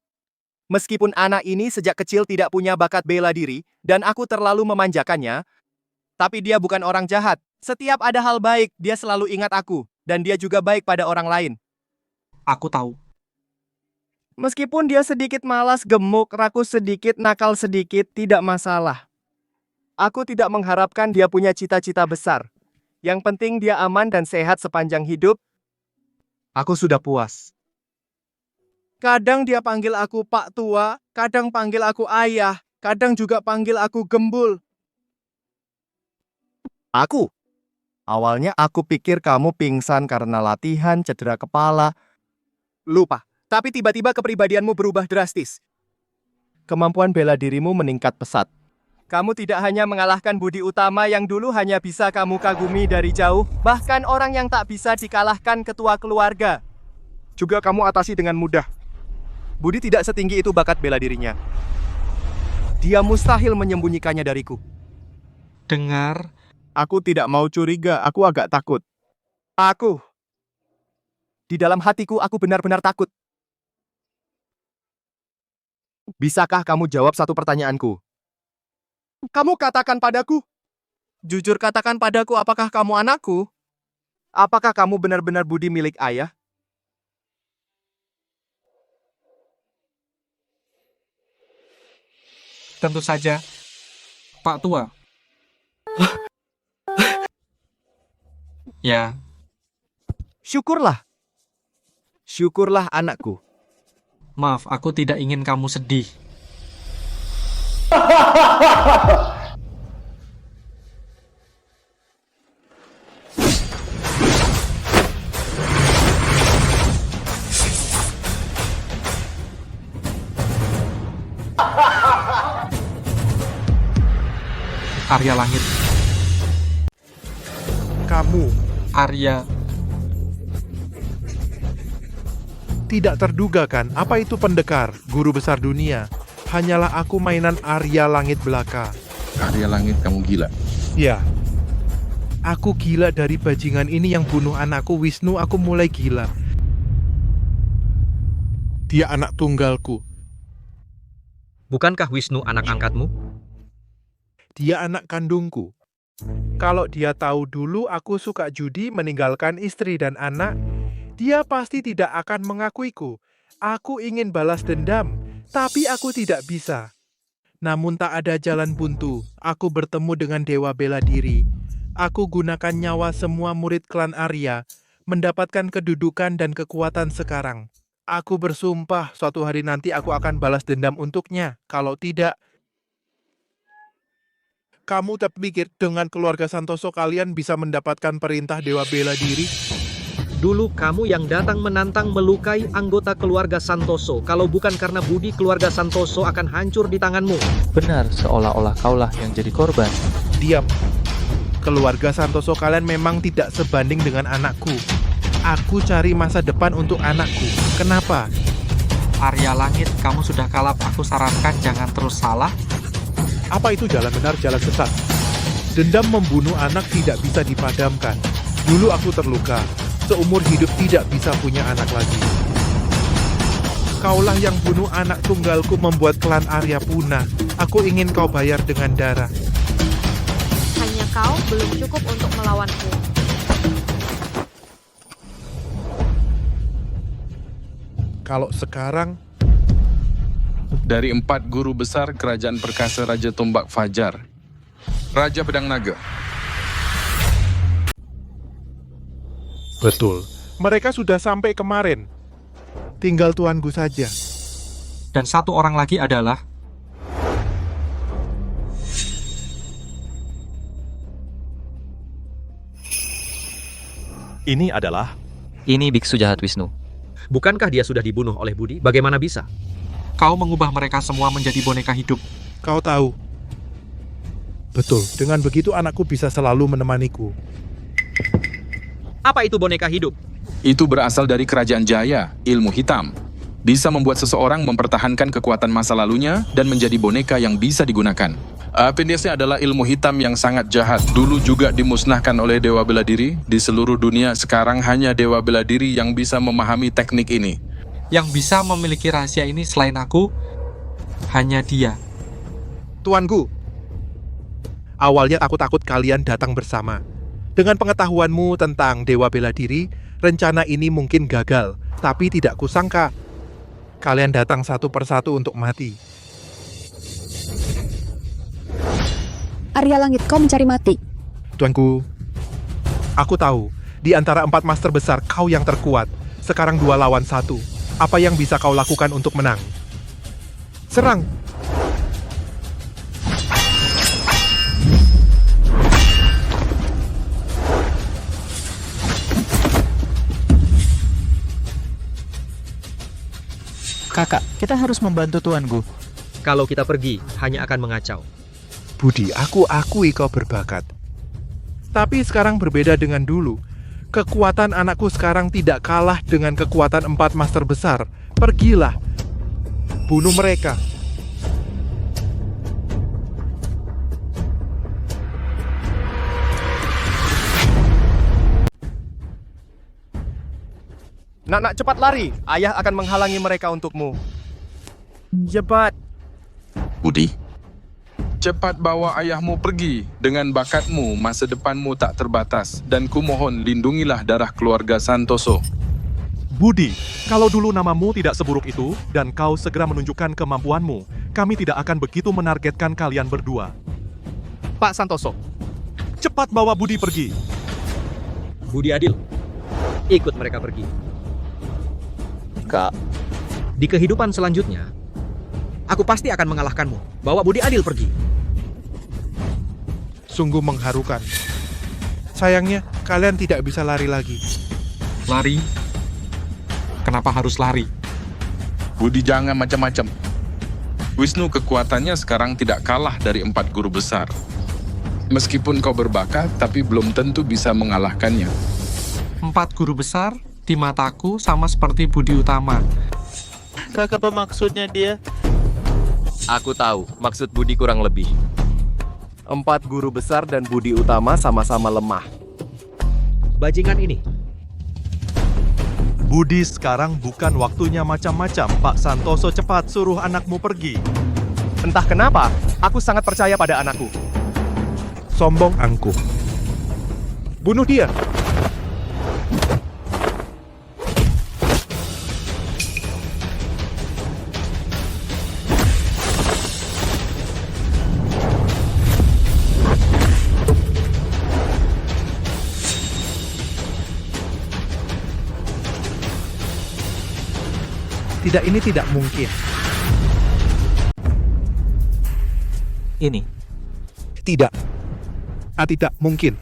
Meskipun anak ini sejak kecil tidak punya bakat bela diri, dan aku terlalu memanjakannya, tapi dia bukan orang jahat. Setiap ada hal baik, dia selalu ingat aku, dan dia juga baik pada orang lain. Aku tahu. Meskipun dia sedikit malas, gemuk, rakus sedikit, nakal sedikit, tidak masalah. Aku tidak mengharapkan dia punya cita-cita besar. Yang penting dia aman dan sehat sepanjang hidup. Aku sudah puas. Kadang dia panggil aku Pak Tua, kadang panggil aku Ayah, kadang juga panggil aku Gembul. Aku? Awalnya aku pikir kamu pingsan karena latihan, cedera kepala. Lupa. Tapi tiba-tiba kepribadianmu berubah drastis. Kemampuan bela dirimu meningkat pesat. Kamu tidak hanya mengalahkan budi utama yang dulu hanya bisa kamu kagumi dari jauh, bahkan orang yang tak bisa dikalahkan ketua keluarga. Juga kamu atasi dengan mudah. Budi tidak setinggi itu bakat bela dirinya. Dia mustahil menyembunyikannya dariku. Dengar. Aku tidak mau curiga, aku agak takut. Di dalam hatiku aku benar-benar takut. Bisakah kamu jawab satu pertanyaanku? Kamu katakan padaku. Jujur katakan padaku, apakah kamu anakku? Apakah kamu benar-benar budi milik ayah? Tentu saja, Pak Tua. Ya. Syukurlah. Syukurlah anakku. Maaf, aku tidak ingin kamu sedih. Arya Langit. Kamu, Arya. tidak terduga kan? Apa itu pendekar, guru besar dunia? Hanyalah aku mainan Arya Langit belaka. Arya Langit, kamu gila. Ya. Aku gila dari bajingan ini yang bunuh anakku Wisnu, aku mulai gila. Dia anak tunggalku. Bukankah Wisnu anak angkatmu? Dia anak kandungku. Kalau dia tahu dulu aku suka judi, meninggalkan istri dan anak, dia pasti tidak akan mengakuiku. Aku ingin balas dendam, tapi aku tidak bisa. Namun tak ada jalan buntu. Aku bertemu dengan Dewa Bela Diri. Aku gunakan nyawa semua murid klan Arya, mendapatkan kedudukan dan kekuatan sekarang. Aku bersumpah suatu hari nanti aku akan balas dendam untuknya. Kalau tidak, kamu terpikir dengan keluarga Santoso kalian bisa mendapatkan perintah Dewa Bela Diri? Dulu kamu yang datang menantang melukai anggota keluarga Santoso. Kalau bukan karena budi, keluarga Santoso akan hancur di tanganmu. Benar, seolah-olah kaulah yang jadi korban. Diam. Keluarga Santoso kalian memang tidak sebanding dengan anakku. Aku cari masa depan untuk anakku. Kenapa? Arya Langit, kamu sudah kalap. Aku sarankan jangan terus salah. Apa itu jalan benar, jalan sesat? Dendam membunuh anak tidak bisa dipadamkan. Dulu aku terluka. Seumur hidup tidak bisa punya anak lagi. Kaulah yang bunuh anak tunggalku, membuat klan Arya punah. Aku ingin kau bayar dengan darah. Hanya kau belum cukup untuk melawanku. Kalau sekarang, Dari 4 guru besar kerajaan perkasa Raja Tombak Fajar, Raja Pedang Naga. betul. Mereka sudah sampai kemarin. Tinggal tuanku saja. Dan satu orang lagi adalah Ini biksu jahat Wisnu. Bukankah dia sudah dibunuh oleh Budi? Bagaimana bisa? kau mengubah mereka semua menjadi boneka hidup. Kau tahu. Betul, dengan begitu anakku bisa selalu menemaniku. Apa itu boneka hidup? Itu berasal dari kerajaan Jaya, ilmu hitam. Bisa membuat seseorang mempertahankan kekuatan masa lalunya dan menjadi boneka yang bisa digunakan. Apendisnya adalah ilmu hitam yang sangat jahat. Dulu juga dimusnahkan oleh Dewa Bela Diri. Di seluruh dunia sekarang hanya Dewa Bela Diri yang bisa memahami teknik ini. Yang bisa memiliki rahasia ini selain aku, hanya dia. Tuanku, awalnya aku takut kalian datang bersama. Dengan pengetahuanmu tentang Dewa Bela Diri, rencana ini mungkin gagal. Tapi tidak kusangka, kalian datang satu persatu untuk mati. Arya Langit, kau mencari mati. Tuanku, aku tahu, di antara 4 master besar kau yang terkuat. Sekarang 2 lawan 1. Apa yang bisa kau lakukan untuk menang? Serang! Kakak, kita harus membantu tuanku. Kalau kita pergi, hanya akan mengacau. Budi, aku akui kau berbakat. Tapi sekarang berbeda dengan dulu. Kekuatan anakku sekarang tidak kalah dengan kekuatan 4 master besar. Pergilah. Bunuh mereka. Nak, cepat lari. Ayah akan menghalangi mereka untukmu. Cepat. Budi, cepat bawa ayahmu pergi. Dengan bakatmu, masa depanmu tak terbatas. Dan kumohon lindungilah darah keluarga Santoso. Budi, kalau dulu namamu tidak seburuk itu, dan kau segera menunjukkan kemampuanmu, kami tidak akan begitu menargetkan kalian berdua. Pak Santoso, cepat bawa Budi pergi. Budi adil. Ikut mereka pergi. Kak. Di kehidupan selanjutnya, aku pasti akan mengalahkanmu. Bawa Budi adil pergi. Sungguh mengharukan. Sayangnya, kalian tidak bisa lari lagi. Lari? Kenapa harus lari? Budi, jangan macam-macam. Wisnu kekuatannya sekarang tidak kalah dari 4 guru besar. Meskipun kau berbakat, tapi belum tentu bisa mengalahkannya. 4 guru besar di mataku sama seperti Budi Utama. Kakak, apa maksudnya dia? Aku tahu, maksud Budi kurang lebih. 4 guru besar dan Budi Utama sama-sama lemah. Bajingan ini. Budi, sekarang bukan waktunya macam-macam. Pak Santoso, cepat suruh anakmu pergi. Entah kenapa, aku sangat percaya pada anakku. Sombong angkuh. Bunuh dia. Tidak, ini tidak mungkin. Ini. Tidak. Tidak mungkin.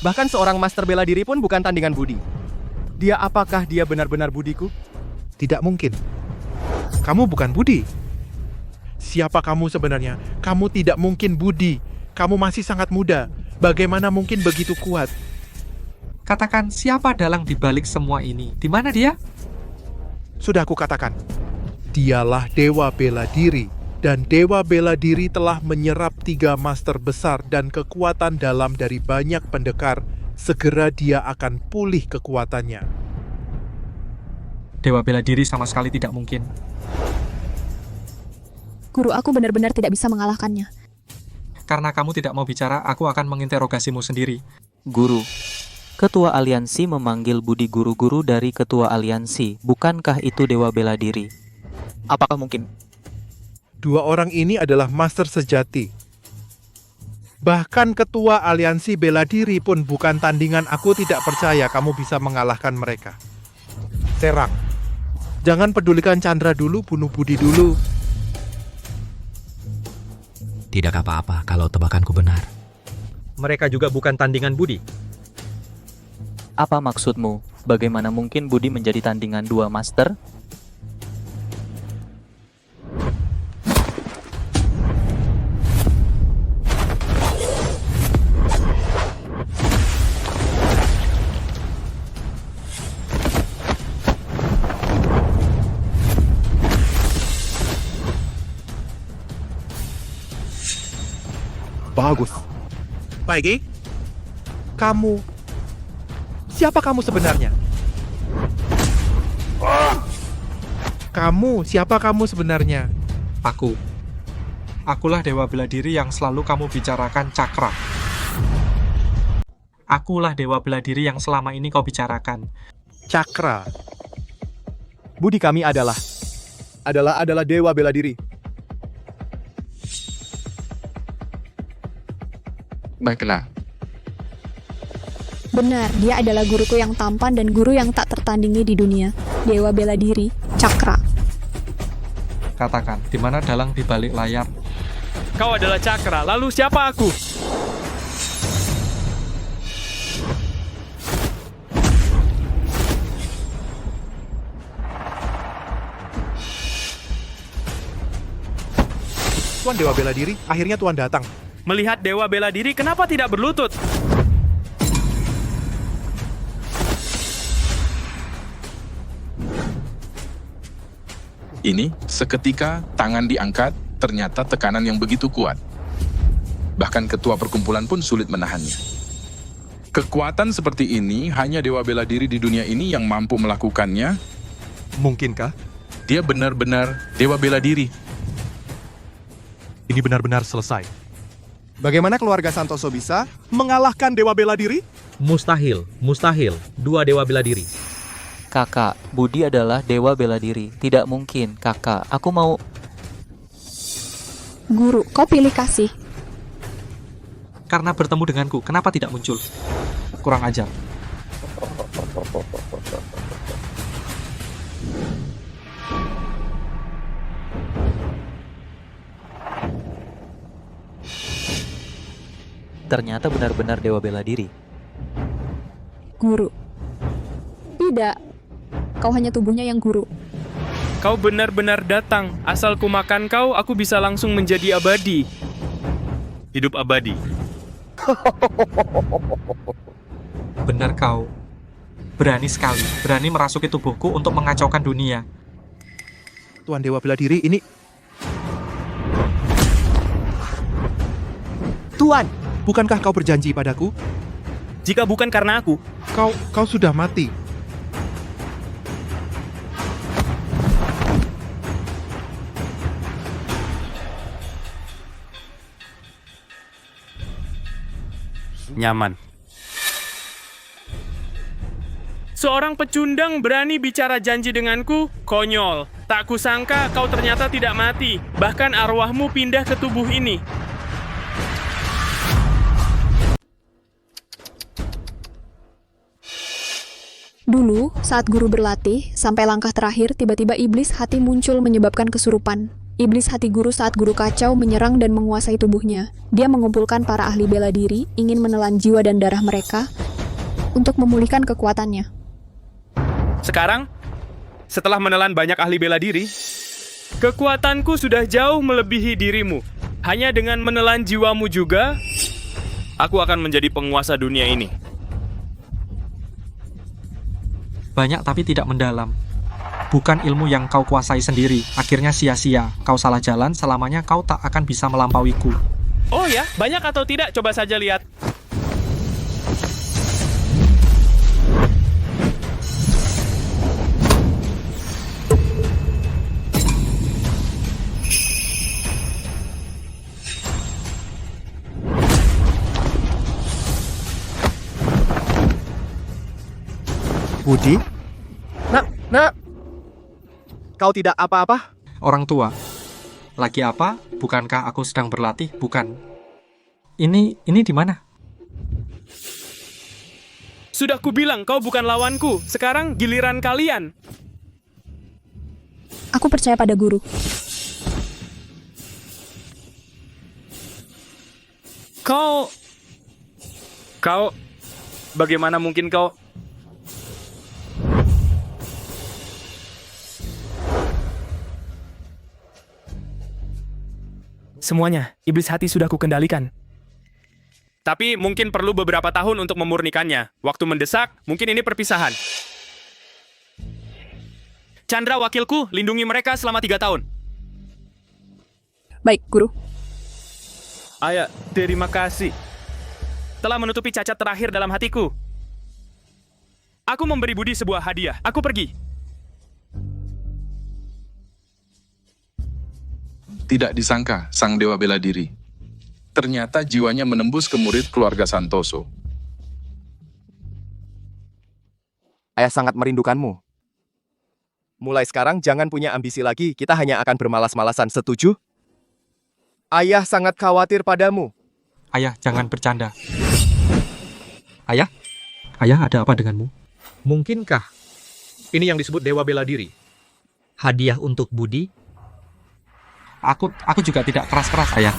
Bahkan seorang master bela diri pun bukan tandingan Budi. Apakah dia benar-benar Budiku? Tidak mungkin. Kamu bukan Budi. Siapa kamu sebenarnya? Kamu tidak mungkin Budi. Kamu masih sangat muda. Bagaimana mungkin begitu kuat? Katakan, siapa dalang di balik semua ini? Di mana dia? Sudah aku katakan. Dialah Dewa Bela Diri. Dan Dewa Bela Diri telah menyerap 3 master besar dan kekuatan dalam dari banyak pendekar. Segera dia akan pulih kekuatannya. Dewa Bela Diri sama sekali tidak mungkin. Guru, aku benar-benar tidak bisa mengalahkannya. Karena kamu tidak mau bicara, aku akan menginterogasimu sendiri. Guru, Ketua Aliansi memanggil Budi guru-guru dari Ketua Aliansi. Bukankah itu Dewa Bela Diri? Apakah mungkin? 2 orang ini adalah master sejati. Bahkan Ketua Aliansi Bela Diri pun bukan tandingan. Aku tidak percaya kamu bisa mengalahkan mereka. Serang. Jangan pedulikan Chandra dulu, bunuh Budi dulu. Tidak apa-apa kalau tebakanku benar. Mereka juga bukan tandingan Budi. Apa maksudmu? Bagaimana mungkin Budi menjadi tandingan 2 master? Bagus. Baik. Kamu. Siapa kamu sebenarnya? Siapa kamu sebenarnya? Aku. Akulah Dewa Bela Diri yang selalu kamu bicarakan, Cakra. Akulah Dewa Bela Diri yang selama ini kau bicarakan. Cakra. Budi kami adalah Dewa Bela Diri. Baiklah. Benar, dia adalah guruku yang tampan dan guru yang tak tertandingi di dunia. Dewa Bela Diri, Cakra. Katakan, di mana dalang di balik layar? Kau adalah Cakra, lalu siapa aku? Tuan Dewa Bela Diri, akhirnya Tuan datang. Melihat dewa bela diri, kenapa tidak berlutut? Ini, seketika tangan diangkat, ternyata tekanan yang begitu kuat. Bahkan ketua perkumpulan pun sulit menahannya. Kekuatan seperti ini hanya dewa bela diri di dunia ini yang mampu melakukannya. Mungkinkah? Dia benar-benar dewa bela diri. Ini benar-benar selesai. Bagaimana keluarga Santoso bisa mengalahkan dewa bela diri? Mustahil, mustahil. Dua dewa bela diri. Kakak, Budi adalah dewa bela diri. Tidak mungkin, kakak. Aku mau... Guru, kau pilih kasih. Karena bertemu denganku, kenapa tidak muncul? Kurang ajar. Ternyata benar-benar dewa bela diri. Guru. Tidak. Kau hanya tubuhnya yang guru. Kau benar-benar datang. Asal ku makan kau, aku bisa langsung menjadi abadi. Hidup abadi. Benar kau. Berani sekali. Berani merasuki tubuhku untuk mengacaukan dunia. Tuan Dewa Bela Diri ini... Tuan, bukankah kau berjanji padaku? Jika bukan karena aku, Kau sudah mati. nyaman. Seorang pecundang berani bicara janji denganku? Konyol. Tak kusangka kau ternyata tidak mati. Bahkan arwahmu pindah ke tubuh ini. Dulu, saat guru berlatih, sampai langkah terakhir, tiba-tiba iblis hati muncul menyebabkan kesurupan. Iblis hati guru saat guru kacau menyerang dan menguasai tubuhnya. Dia mengumpulkan para ahli bela diri, ingin menelan jiwa dan darah mereka untuk memulihkan kekuatannya. Sekarang, setelah menelan banyak ahli bela diri, kekuatanku sudah jauh melebihi dirimu. Hanya dengan menelan jiwamu juga, aku akan menjadi penguasa dunia ini. Banyak tapi tidak mendalam. Bukan ilmu yang kau kuasai sendiri. Akhirnya sia-sia. Kau salah jalan, selamanya kau tak akan bisa melampauiku. Oh ya, banyak atau tidak? Coba saja lihat. Budi? Nak, kau tidak apa-apa? Orang tua. Lagi apa? Bukankah aku sedang berlatih? Bukan. Ini di mana? Sudah kubilang kau bukan lawanku. Sekarang giliran kalian. Aku percaya pada guru. Kau... Bagaimana mungkin kau... Semuanya, iblis hati sudah kukendalikan. Tapi mungkin perlu beberapa tahun untuk memurnikannya. Waktu mendesak, mungkin ini perpisahan. Chandra wakilku, lindungi mereka selama 3 tahun. Baik, guru. Ayah, terima kasih. Telah menutupi cacat terakhir dalam hatiku. Aku memberi Budi sebuah hadiah. Aku pergi. Tidak disangka sang dewa bela diri. Ternyata jiwanya menembus ke murid keluarga Santoso. Ayah sangat merindukanmu. Mulai sekarang jangan punya ambisi lagi, kita hanya akan bermalas-malasan, setuju? Ayah sangat khawatir padamu. Ayah, jangan bercanda. Ayah? Ayah, ada apa denganmu? Mungkinkah ini yang disebut dewa bela diri? Hadiah untuk Budi? Aku juga tidak keras-keras, Ayah.